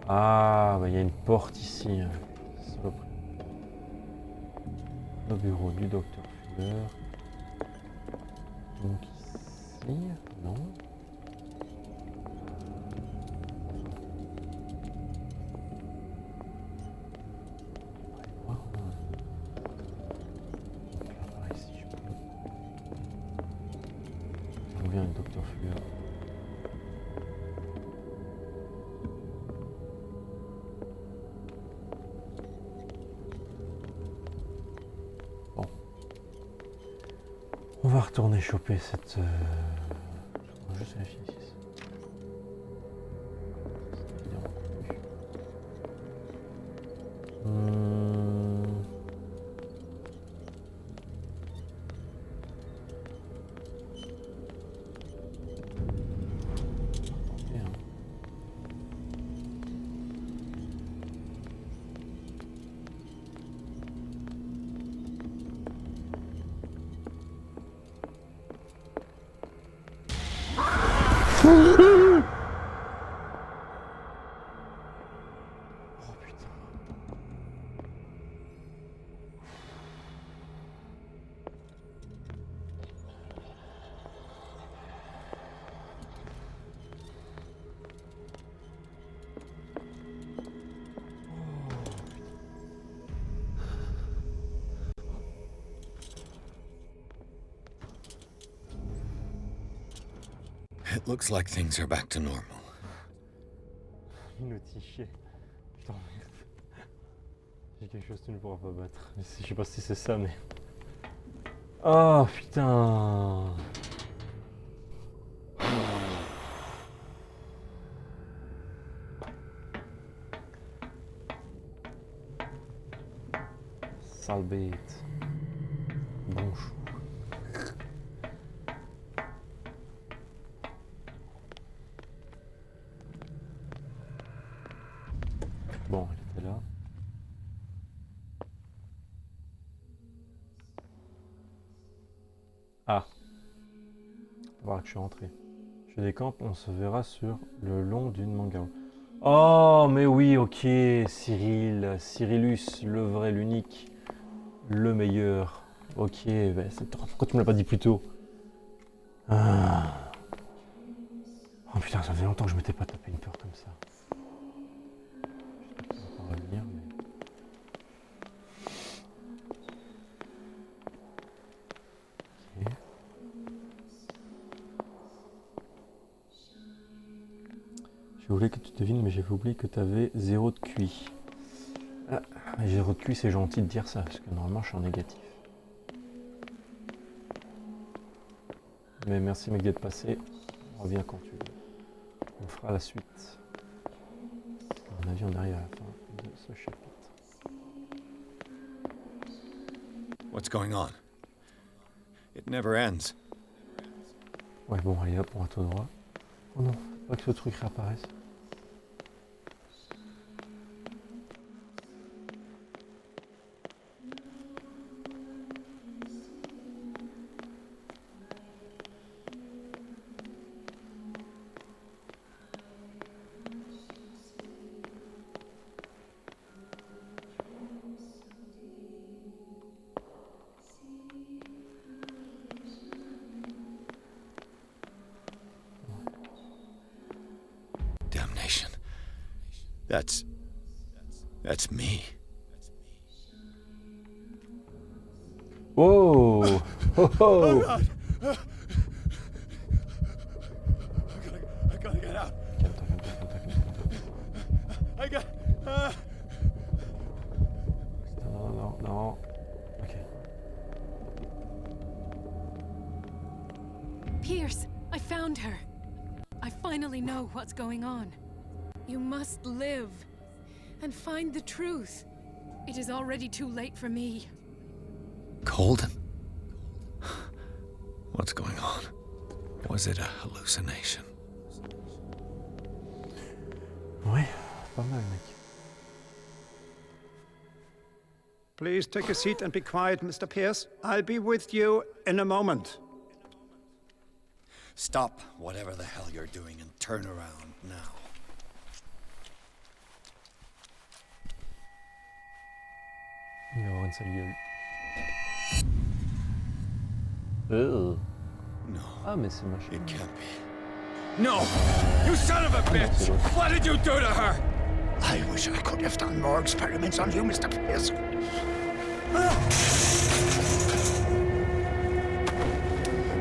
Ah, bah il y a une porte ici. Saloperie. Le bureau du docteur Fuller. Donc ici, non. va retourner choper cette... On va juste vérifier ici. It looks like things are back to normal. Notifié. Putain, merde. J'ai quelque chose que tu ne pourras pas battre. Je sais pas si c'est ça, mais... Oh, putain. Sale bête. Bon chou. Bon, elle était là. Ah. Voir que je suis rentré. Je décampe, on se verra sur le long d'une manga. Oh, mais oui, ok. Cyrillus, le vrai, l'unique, le meilleur. Ok, ben, pourquoi tu me l'as pas dit plus tôt? Ah. Oh putain, ça faisait longtemps que je m'étais pas tapé une peur comme ça. On va revenir, mais... Ok. Je voulais que tu devines, mais j'avais oublié que tu avais 0 de QI. Ah, 0 de QI, c'est gentil de dire ça, parce que normalement je suis en négatif. Mais merci mec d'être passé. Reviens quand tu veux. On fera la suite. À mon avis, on arrive à la fin de ce chapitre. What's going on? It never ends. Ouais, bon, allez hop, on va tout droit. Oh non, faut pas que ce truc réapparaisse. Damnation. That's me. Whoa! Oh, oh. Oh God! I gotta get out. I got. Non. Ok. Pierce, I found her. I finally know what's going on. You must live and find the truth. It is already too late for me. Colden? What's going on? Was it a hallucination? Ouais, pas mal, mec. Please take a seat and be quiet, Mr. Pierce. I'll be with you in a moment. Stop whatever the hell you're doing and turn around now. Il va avoir une sale gueule. No. Ah, mais c'est moche. It can't be. No! You son of a bitch! What did you do to her? I wish I could have done more experiments on you, Mr. Pierce.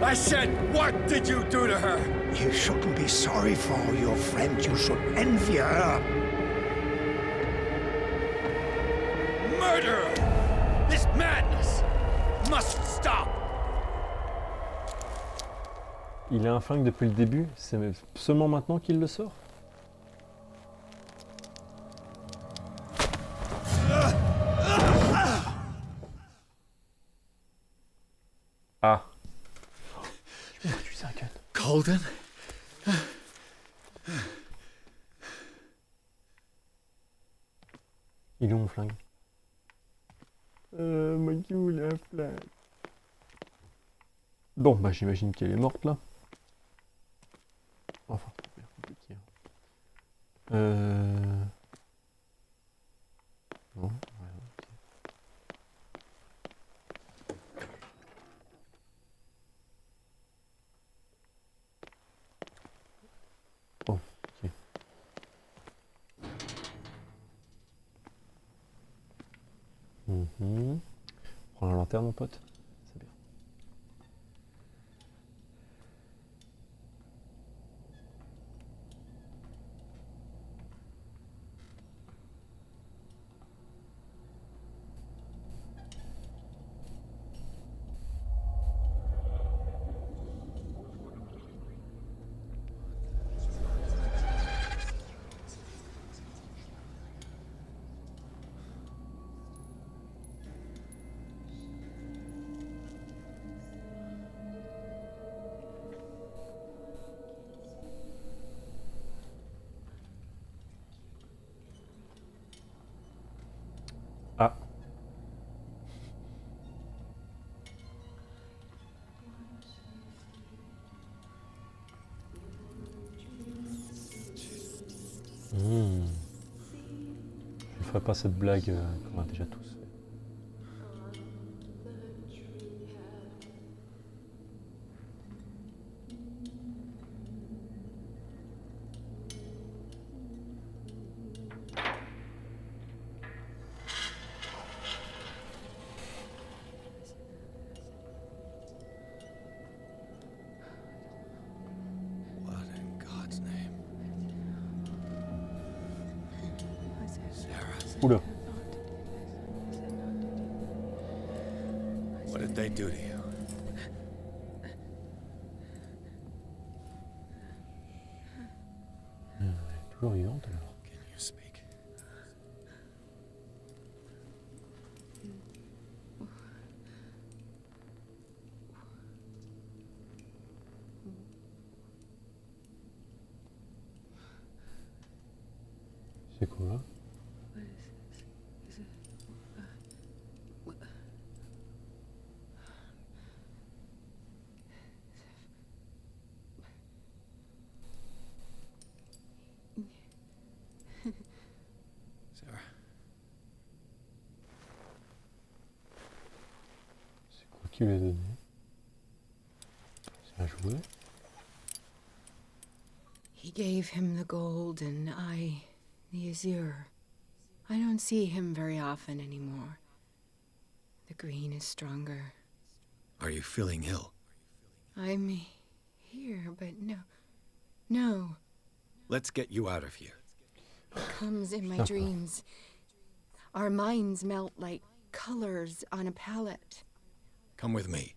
I said, what did you do to her? You shouldn't be sorry for your friend. You should envy her. Murderer! This madness must stop! Il a un flingue depuis le début, c'est seulement maintenant qu'il le sort. Ah. Tu sais un gun. Colden? Il est où mon flingue? Moi qui voulais un flingue. Bon, bah j'imagine qu'elle est morte là. Enfin, c'est bien compliqué. Non, ouais, ok. Bon, ok. Prends la lanterne, mon pote. C'est bien. Ah. Je ne ferai pas cette blague qu'on a déjà tous fait. Oula. What did they do to you? Elle est toujours vivante alors. Can you speak? C'est quoi? Sarah. C'est quoi qui lui a donné? C'est un jouet? He gave him the gold and I the azure. I don't see him very often anymore. The green is stronger. Are you feeling ill? I'm here, but no. Let's get you out of here. It comes in my dreams. Our minds melt like colors on a palette. Come with me.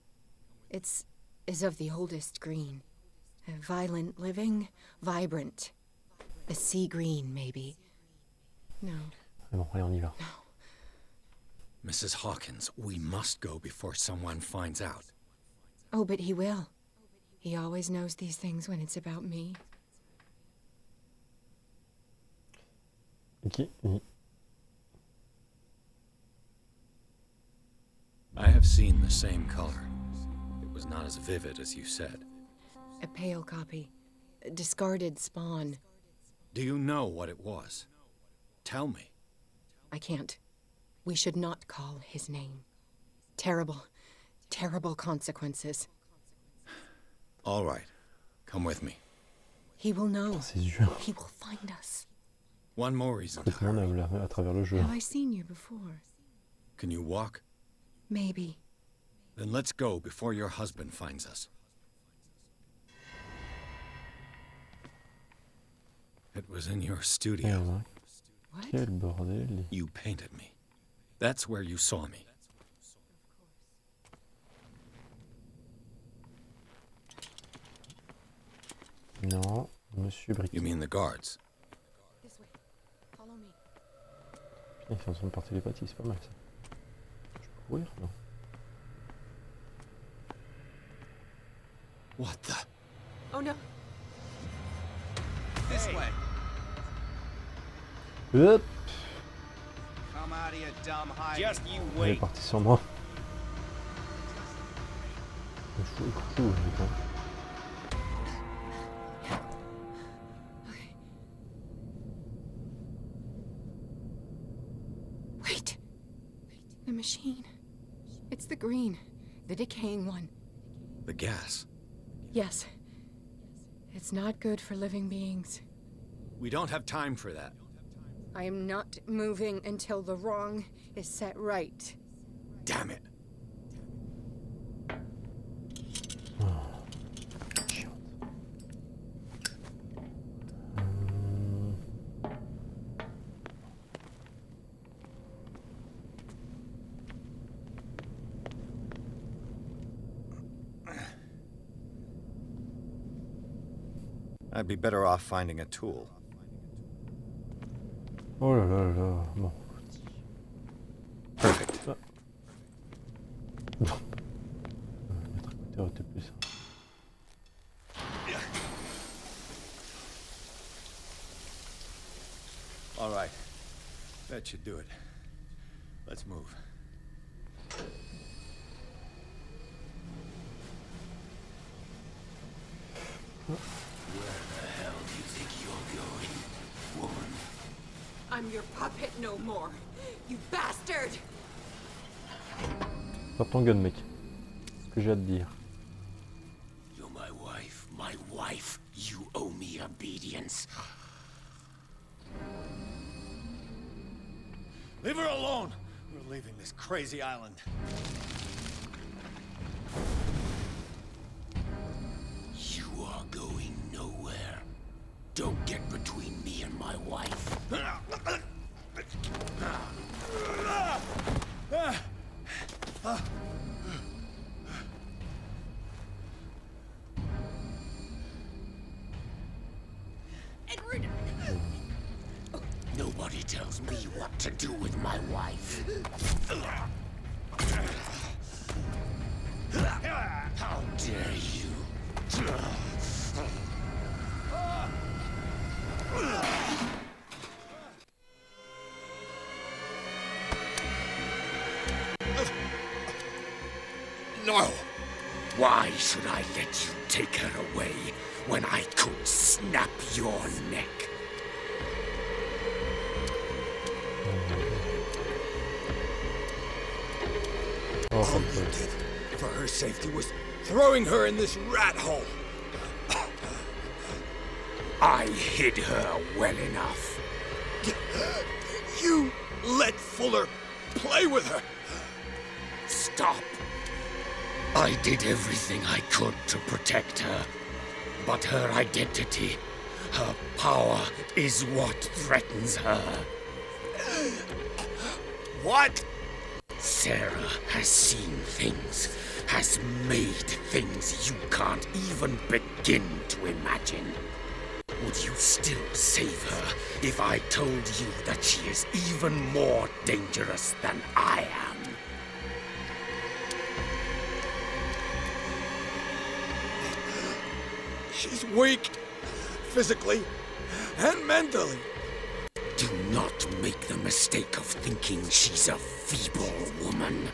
It's of the oldest green. Violent living, vibrant. A sea green, maybe. No. Bon, allez, on y va. Mrs. Hawkins, we must go before someone finds out. Oh, but he will. He always knows these things when it's about me. Ok. I have seen the same color. It was not as vivid as you said. A pale copy. A discarded spawn. Do you know what it was? Tell me. I can't. We should not call his name. Terrible, terrible consequences. All right. Come with me. He will know. Ses yeux. He will find us. One more reason. Tout le monde aime à travers le jeu. Have I seen you before? Can you walk? Maybe. Then let's go before your husband finds us. It was in your studio. What? Quel bordel. You painted me. That's where you saw me. Non, Monsieur Brick. You mean the guards? This way. Follow me. Putain, ils sont en train de par télépathie, c'est pas mal ça. Je peux courir? Non. What the? Oh no. This way. Hop! Come out of your dumb hiding. Just you Il est wait. parti sans moi. Fou, putain. Wait. The machine. It's the green. The decaying one. The gas. Yes. It's not good for living beings. We don't have time for that. I am not moving until the wrong is set right. Damn it. I'd be better off finding a tool. Oh là là là, bon. Perfect. Ah. Non. Mettre à côté aurait été plus simple. All right. That should do it. Let's move. I'm your puppet no more, you bastard! Sors ton gun, mec. Ce que j'ai à te dire. You're my wife. You owe me obedience. Leave her alone! We're leaving this crazy island. You are going nowhere. Don't get between me and my wife. Edward! Nobody tells me what to do with my wife. How dare you? No! Why should I let you take her away when I could snap your neck? All you did for her safety was throwing her in this rat hole. I hid her well enough. You let Fuller play with her. Stop. I did everything I could to protect her. But her identity, her power, is what threatens her. What? Sarah has seen things, has made things you can't even begin to imagine. Would you still save her if I told you that she is even more dangerous than I am? She's weak, physically and mentally. Do not make the mistake of thinking she's a feeble woman.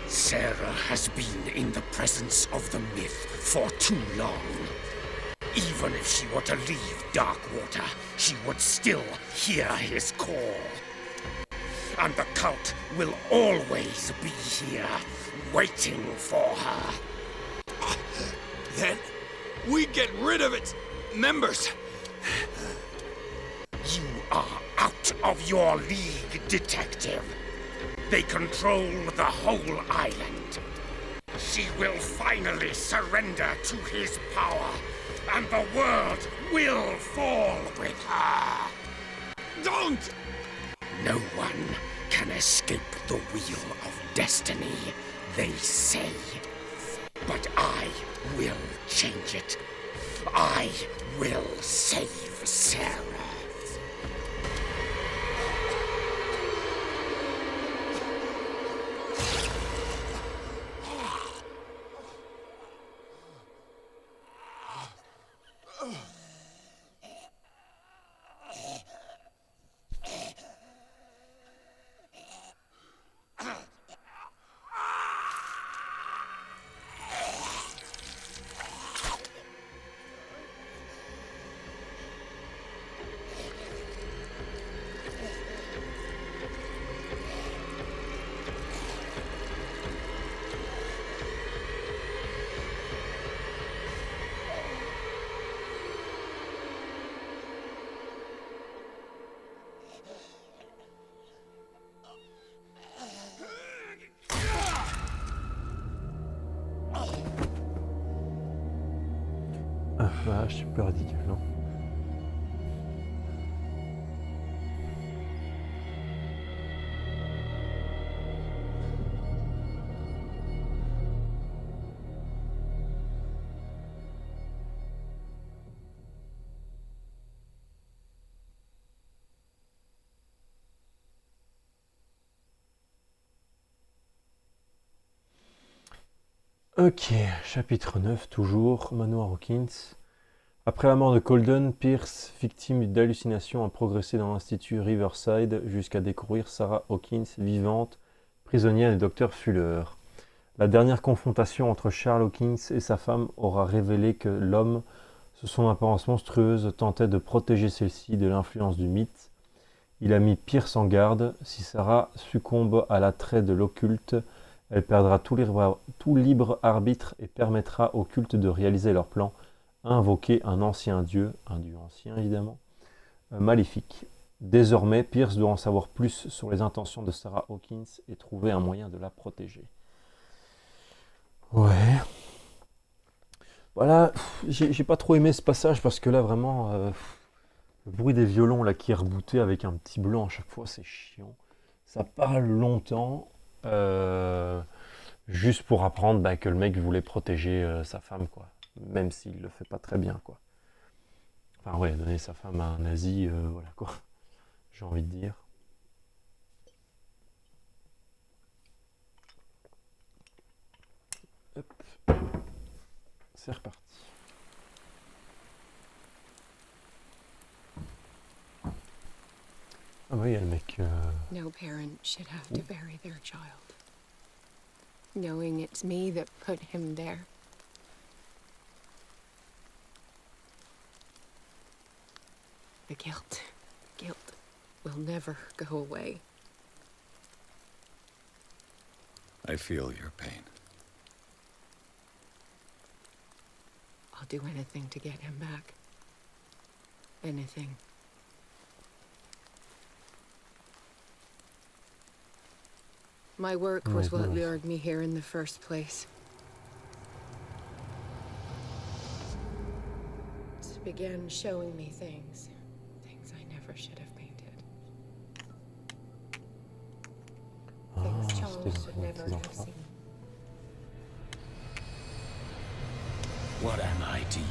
Sarah has been in the presence of the myth for too long. Even if she were to leave Darkwater, she would still hear his call. And the cult will always be here, waiting for her. Then we get rid of its members. You are out of your league, detective. They control the whole island. She will finally surrender to his power, and the world will fall with her. Don't! No one can escape the wheel of destiny they say. But I will change it. I will save Sarah. Ah, c'est plus ridicule, non? Ok, chapitre 9, toujours, Manoir Hawkins. Après la mort de Colden, Pierce, victime d'hallucinations, a progressé dans l'institut Riverside jusqu'à découvrir Sarah Hawkins vivante, prisonnière du docteur Fuller. La dernière confrontation entre Charles Hawkins et sa femme aura révélé que l'homme, sous son apparence monstrueuse, tentait de protéger celle-ci de l'influence du mythe. Il a mis Pierce en garde. Si Sarah succombe à l'attrait de l'occulte, elle perdra tout libre arbitre et permettra au culte de réaliser leur plan, invoquer un ancien dieu, un dieu ancien évidemment, maléfique. Désormais, Pierce doit en savoir plus sur les intentions de Sarah Hawkins et trouver un moyen de la protéger. Ouais. Voilà, j'ai pas trop aimé ce passage parce que là vraiment, le bruit des violons là qui est rebooté avec un petit blanc à chaque fois, c'est chiant. Ça parle longtemps. Juste pour apprendre que le mec voulait protéger sa femme, quoi. Même s'il le fait pas très bien, quoi. Enfin ouais, donner sa femme à un nazi, voilà quoi. J'ai envie de dire. Hop. C'est reparti. Ah oui, il y a le mec... No parent should have to bury their child, knowing it's me that put him there. The guilt will never go away. I feel your pain. I'll do anything to get him back. Anything. My work was what lured me here in the first place. It began showing me things I never should have painted. Things Charles should never have seen. What am I to you?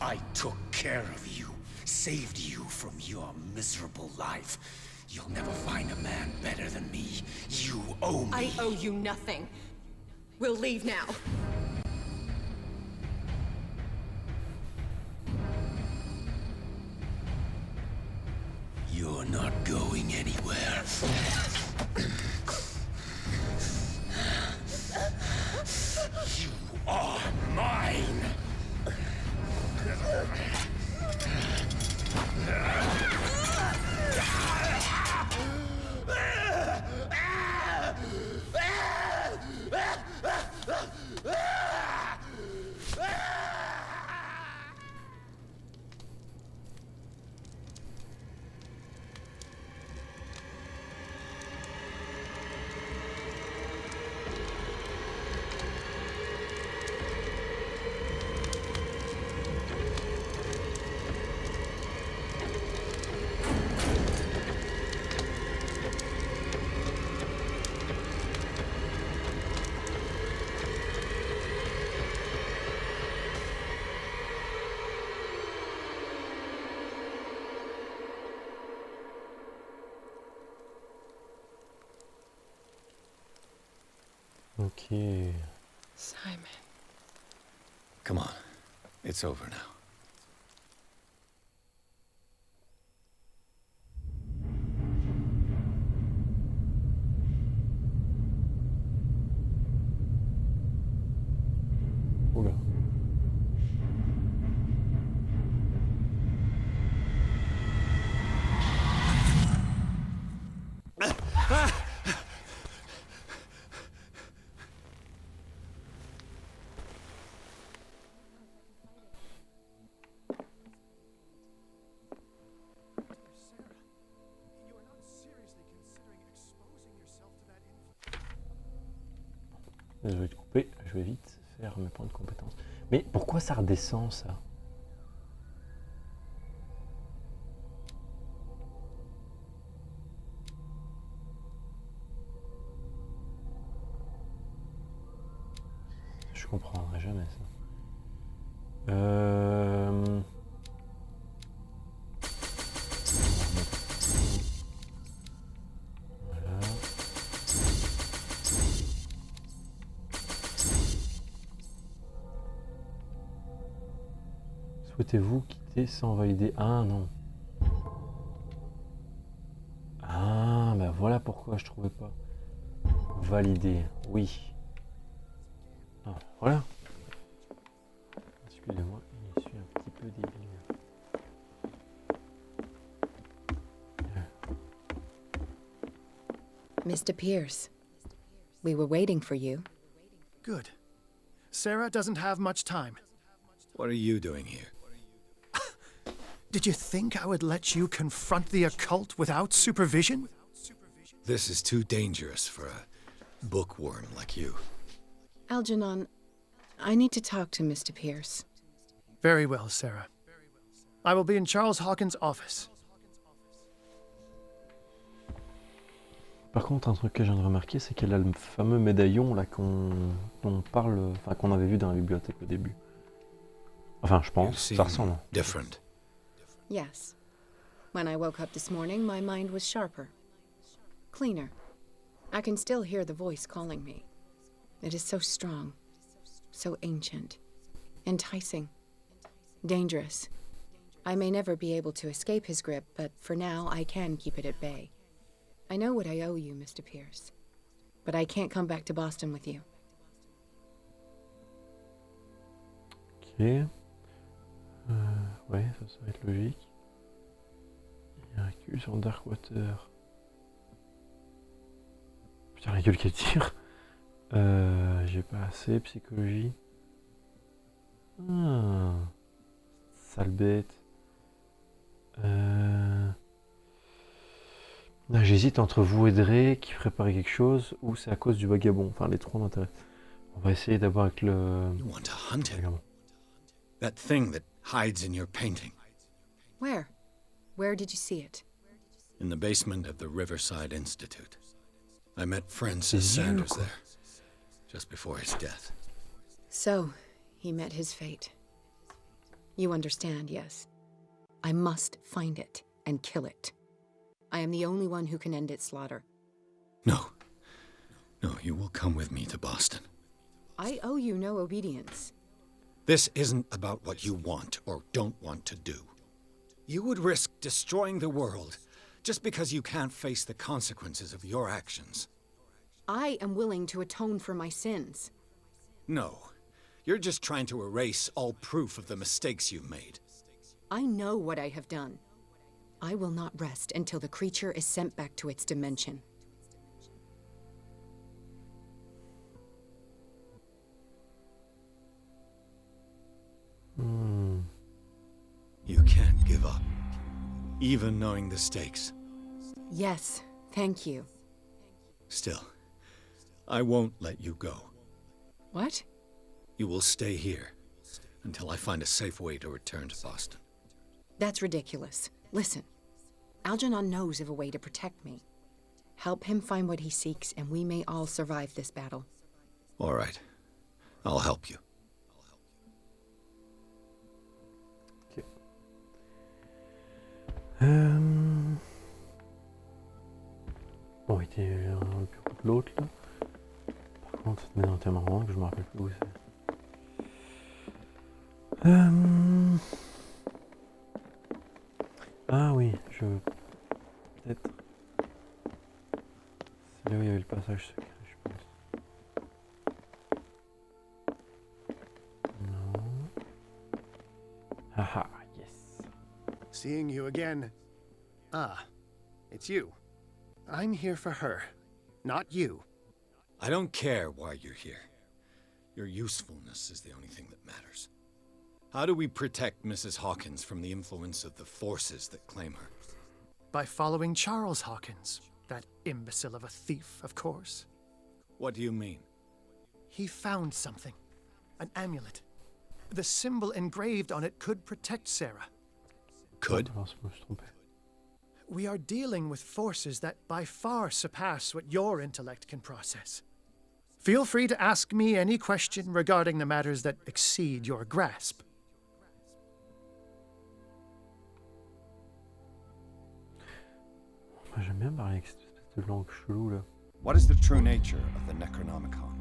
I took care of you, saved you from your miserable life. You'll never find a man better than me. You owe me. I owe you nothing. We'll leave now. You're not going anywhere. You are mine. Ok. Simon. Come on. It's over now. Oula. Je vais te couper, je vais vite faire mes points de compétence. Mais pourquoi ça redescend ça? Je comprendrai jamais ça. Voilà. Souhaitez-vous quitter sans valider? Ah non. Ah, bah voilà pourquoi je trouvais pas. Valider, oui. Ah, voilà. Excusez-moi, je suis un petit peu débile. Mr. Pierce, we were waiting for you. Good. Sarah doesn't have much time. What are you doing here? Did you think I would let you confront the occult without supervision? This is too dangerous for a bookworm like you. Algernon, I need to talk to Mr. Pierce. Very well, Sarah. I will be in Charles Hawkins' office. Par contre, un truc que je viens de remarquer, c'est qu'elle a le fameux médaillon là dont on parle, enfin qu'on avait vu dans la bibliothèque au début. Enfin, je pense, ça ressemble. Different. Yes. When I woke up this morning, my mind was sharper. Cleaner. I can still hear the voice calling me. It is so strong, so ancient, enticing, dangerous. I may never be able to escape his grip, but for now I can keep it at bay. I know what I owe you, Mr. Pierce, but I can't come back to Boston with you. Ok. Ouais, ça va être logique. Il y a un cul sur Darkwater. Putain, la gueule qu'elle tire. J'ai pas assez, psychologie. Ah, sale bête. J'hésite entre vous et Dre qui préparait quelque chose ou c'est à cause du vagabond. Enfin, les trois m'intéressent. On va essayer d'abord avec le... You want to hunt it? That thing that hides in your painting. Where? Where did you see it? In the basement of the Riverside Institute. I met Francis Sanders there, just before his death. So, he met his fate. You understand, yes? I must find it and kill it. I am the only one who can end its slaughter. No. No, you will come with me to Boston. I owe you no obedience. This isn't about what you want or don't want to do. You would risk destroying the world just because you can't face the consequences of your actions. I am willing to atone for my sins. No. You're just trying to erase all proof of the mistakes you made. I know what I have done. I will not rest until the creature is sent back to its dimension. You can't give up, even knowing the stakes. Yes, thank you. Still, I won't let you go. What? You will stay here until I find a safe way to return to Boston. That's ridiculous. Listen, Algernon knows of a way to protect me. Help him find what he seeks, and we may all survive this battle. All right. I'll help you. Ok. Bon, il était un peu plus haut de l'autre, là. Par contre, c'est marrant que je me rappelle plus où c'est. Ah oui, je... Peut-être... C'est là où il y avait le passage secret, je pense. Non... Haha, yes. Seeing you again. Ah, it's you. I'm here for her, not you. I don't care why you're here. Your usefulness is the only thing that matters. How do we protect Mrs. Hawkins from the influence of the forces that claim her? By following Charles Hawkins, that imbecile of a thief, of course. What do you mean? He found something. An amulet. The symbol engraved on it could protect Sarah. Could? We are dealing with forces that by far surpass what your intellect can process. Feel free to ask me any question regarding the matters that exceed your grasp. J'aime bien parler avec cette espèce de langue chelou là. What is the true nature of the Necronomicon?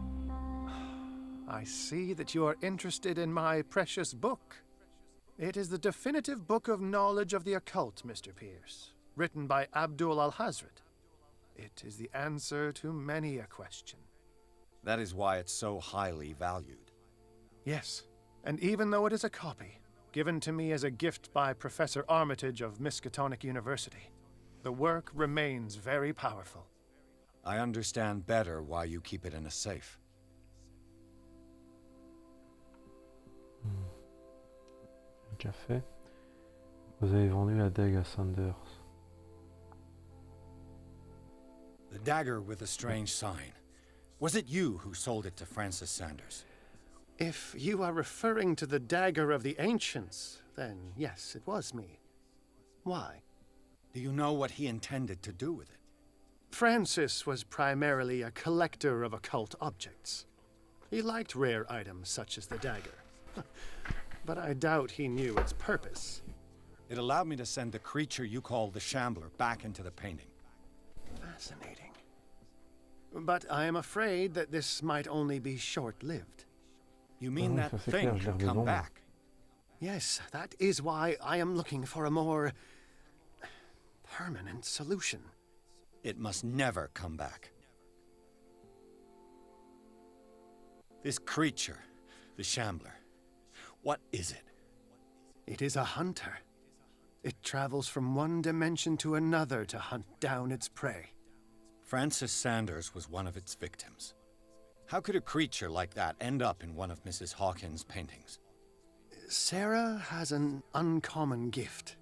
I see that you are interested in my precious book. It is the definitive book of knowledge of the occult, Mr. Pierce, written by Abdul al-Hazred. It is the answer to many a question. That is why it's so highly valued. Yes, and even though it is a copy, given to me as a gift by Professor Armitage of Miskatonic University, the work remains very powerful. I understand better why you keep it in a safe. Déjà fait. Vous avez vendu la dague à Sanders. The dagger with a strange sign. Was it you who sold it to Francis Sanders? If you are referring to the dagger of the ancients, then yes, it was me. Why? Do you know what he intended to do with it? Francis was primarily a collector of occult objects. He liked rare items such as the dagger. But I doubt he knew its purpose. It allowed me to send the creature you call the Shambler back into the painting. Fascinating. But I am afraid that this might only be short-lived. You mean that thing can come back? Yes, that is why I am looking for a more permanent solution. It must never come back. This creature, the Shambler, what is it? It is a hunter. It travels from one dimension to another to hunt down its prey. Francis Sanders was one of its victims. How could a creature like that end up in one of Mrs. Hawkins' paintings? Sarah has an uncommon gift.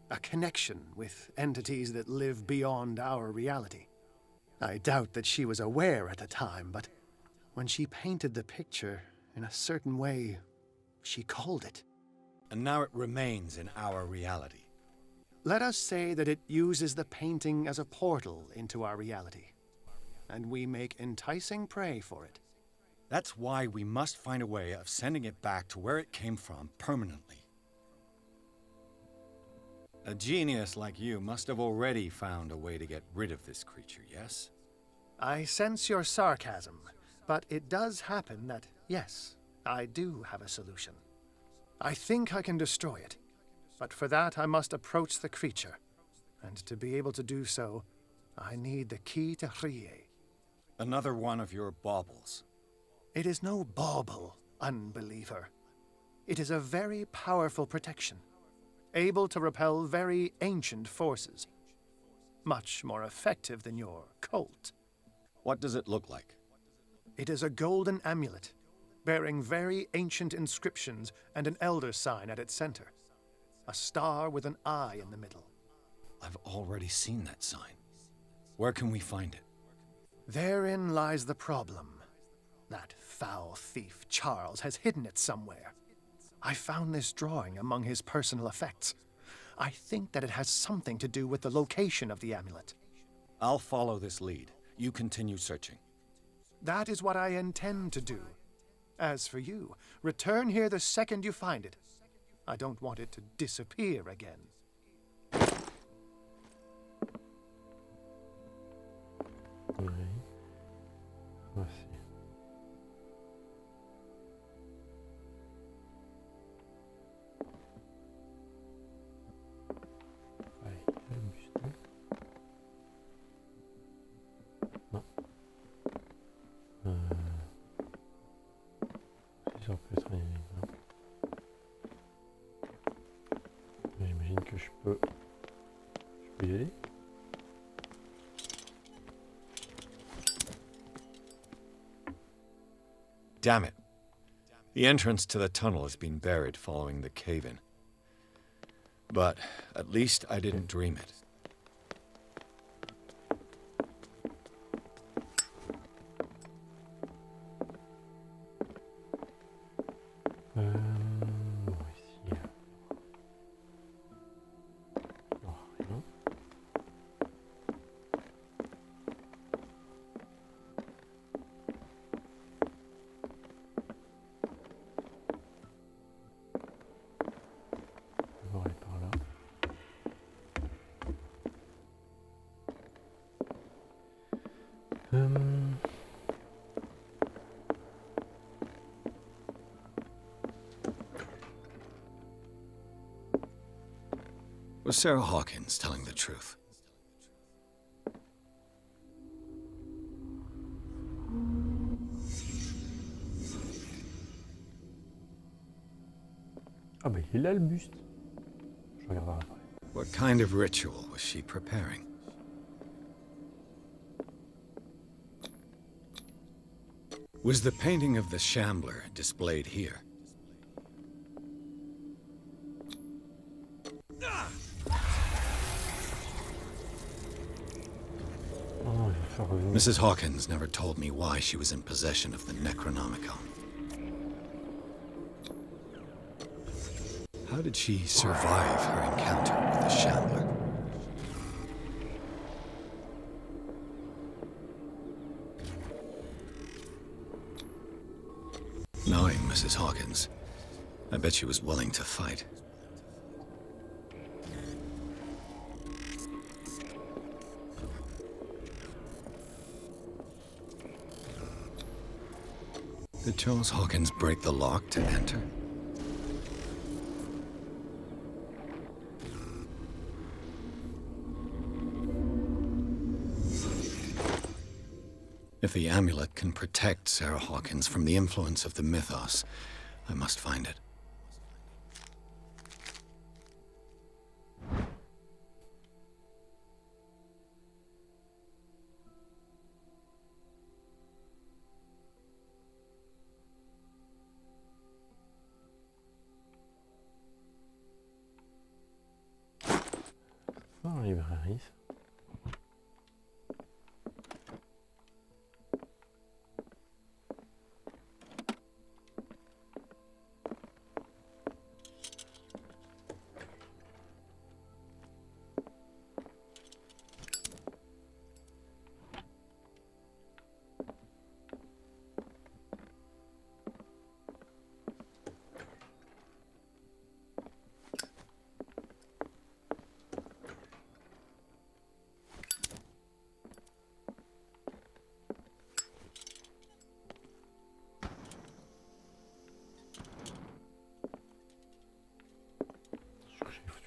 A connection with entities that live beyond our reality. I doubt that she was aware at the time, but when she painted the picture in a certain way, she called it. And now it remains in our reality. Let us say that it uses the painting as a portal into our reality, and we make enticing prey for it. That's why we must find a way of sending it back to where it came from permanently. A genius like you must have already found a way to get rid of this creature, yes? I sense your sarcasm, but it does happen that, yes, I do have a solution. I think I can destroy it, but for that I must approach the creature, and to be able to do so, I need the key to Rie. Another one of your baubles. It is no bauble, unbeliever. It is a very powerful protection, able to repel very ancient forces. Much more effective than your cult. What does it look like? It is a golden amulet, bearing very ancient inscriptions and an elder sign at its center. A star with an eye in the middle. I've already seen that sign. Where can we find it? Therein lies the problem. That foul thief, Charles, has hidden it somewhere. I found this drawing among his personal effects. I think that it has something to do with the location of the amulet. I'll follow this lead. You continue searching. That is what I intend to do. As for you, return here the second you find it. I don't want it to disappear again. Oui. Voici. Ça peut être une énigme. J'imagine que je peux y aller. Damn it. The entrance to the tunnel has been buried following the cave-in. But at least I didn't dream it. Bon, ici. Non, rien. On va aller par là. Was Sarah Hawkins telling the truth? Ah bah il est là le buste. Je regarderai après. What kind of ritual was she preparing? Was the painting of the Shambler displayed here? Mrs. Hawkins never told me why she was in possession of the Necronomicon. How did she survive her encounter with the Shambler? Knowing Mrs. Hawkins, I bet she was willing to fight. Did Charles Hawkins break the lock to enter? If the amulet can protect Sarah Hawkins from the influence of the mythos, I must find it. En librairie.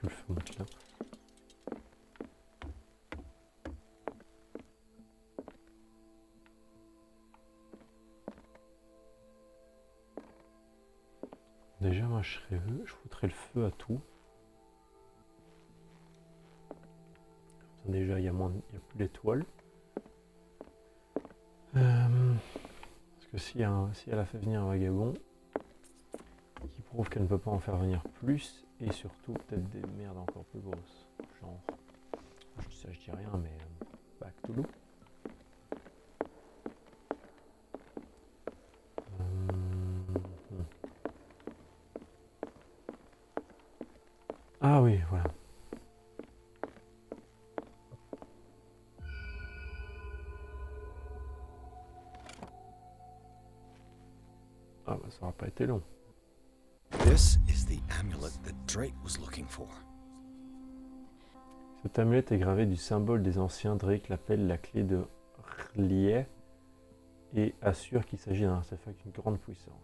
Tu le fais, mon petit là. Déjà, moi, je foutrais le feu à tout. Comme ça, déjà, il y a plus d'étoiles. Parce que si elle a fait venir un vagabond, qui prouve qu'elle ne peut pas en faire venir plus, et surtout peut-être des merdes encore plus grosses. Genre, je dis rien, mais Cthulhu. Ah oui, voilà. Ah bah ça n'aura pas été long. This is the amulet that Drake was looking for. Cette amulette est gravée du symbole des anciens. Drake l'appelle la clé de R'lyeh et assure qu'il s'agit d'un artefact d'une grande puissance.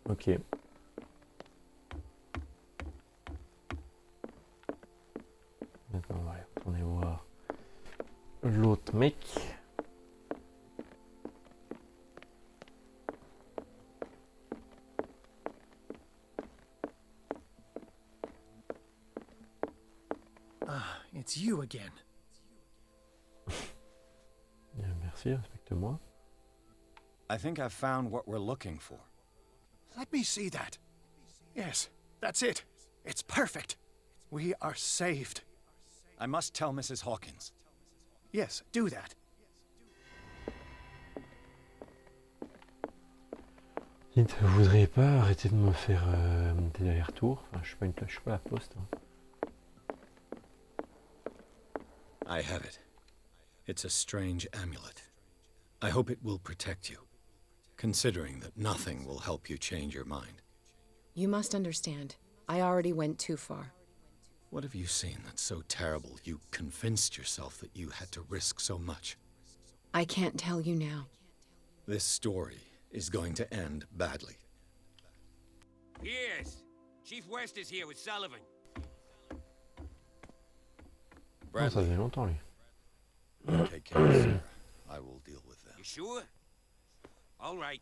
Ok. mec. Ah, it's you again. Bien, merci, respecte-moi. I think I've found what we're looking for. Let me see that. Yes, that's it. It's perfect. We are saved. I must tell Mrs. Hawkins. Yes, do that. Dites, vous voudriez pas arrêter de me faire des allers-retours? Enfin, je suis pas la poste. Hein. I have it. It's a strange amulet. I hope it will protect you, considering that nothing will help you change your mind. You must understand. I already went too far. What have you seen that's so terrible you convinced yourself that you had to risk so much? I can't tell you now. This story is going to end badly. Yes. Chief West is here with Sullivan. Oh, ça faisait longtemps, lui. Take care of Sarah. I will deal with them. You sure? All right.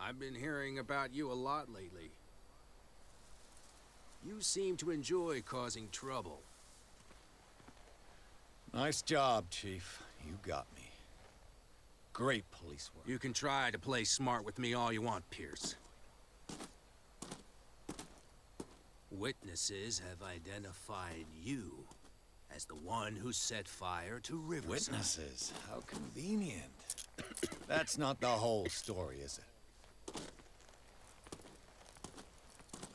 I've been hearing about you a lot lately. You seem to enjoy causing trouble. Nice job, Chief. You got me. Great police work. You can try to play smart with me all you want, Pierce. Witnesses have identified you as the one who set fire to Riverside. Witnesses? How convenient. That's not the whole story, is it?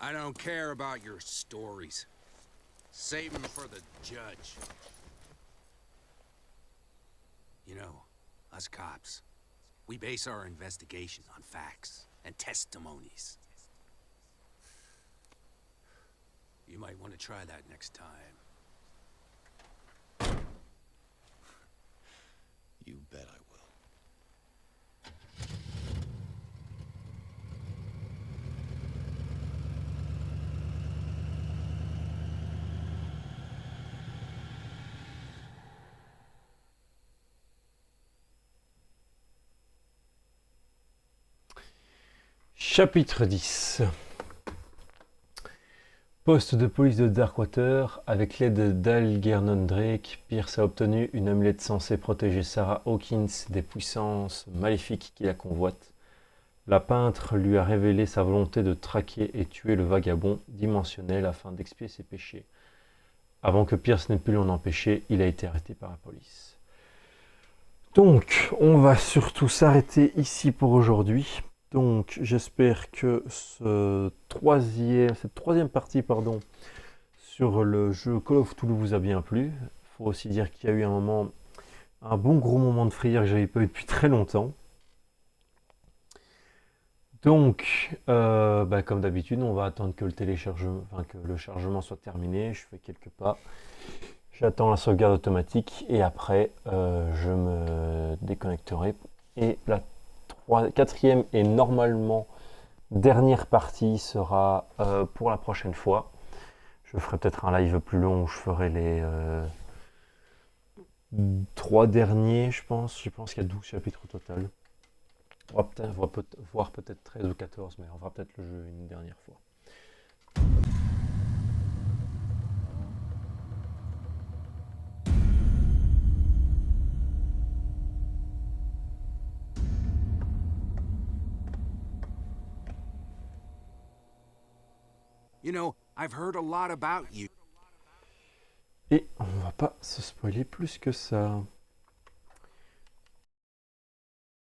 I don't care about your stories. Save them for the judge. You know, us cops, we base our investigation on facts and testimonies. You might want to try that next time. You bet I will. Chapitre 10. Poste de police de Darkwater. Avec l'aide d'Algernon Drake, Pierce a obtenu une amulette censée protéger Sarah Hawkins des puissances maléfiques qui la convoitent. La peintre lui a révélé sa volonté de traquer et tuer le vagabond dimensionnel afin d'expier ses péchés. Avant que Pierce n'ait pu l'en empêcher, il a été arrêté par la police. Donc, on va surtout s'arrêter ici pour aujourd'hui. Donc, j'espère que cette troisième partie sur le jeu Call of Cthulhu vous a bien plu. Il faut aussi dire qu'il y a eu un bon gros moment de frayeur que j'avais pas eu depuis très longtemps. Donc, comme d'habitude, on va attendre que le chargement soit terminé. Je fais quelques pas. J'attends la sauvegarde automatique et après, je me déconnecterai. Et la quatrième et normalement dernière partie sera pour la prochaine fois. Je ferai peut-être un live plus long où je ferai les 3 derniers, je pense. Je pense qu'il y a 12 chapitres au total. On va voir peut-être 13 ou 14, mais on fera peut-être le jeu une dernière fois. You know, I've heard a lot about you. Et on va pas se spoiler plus que ça.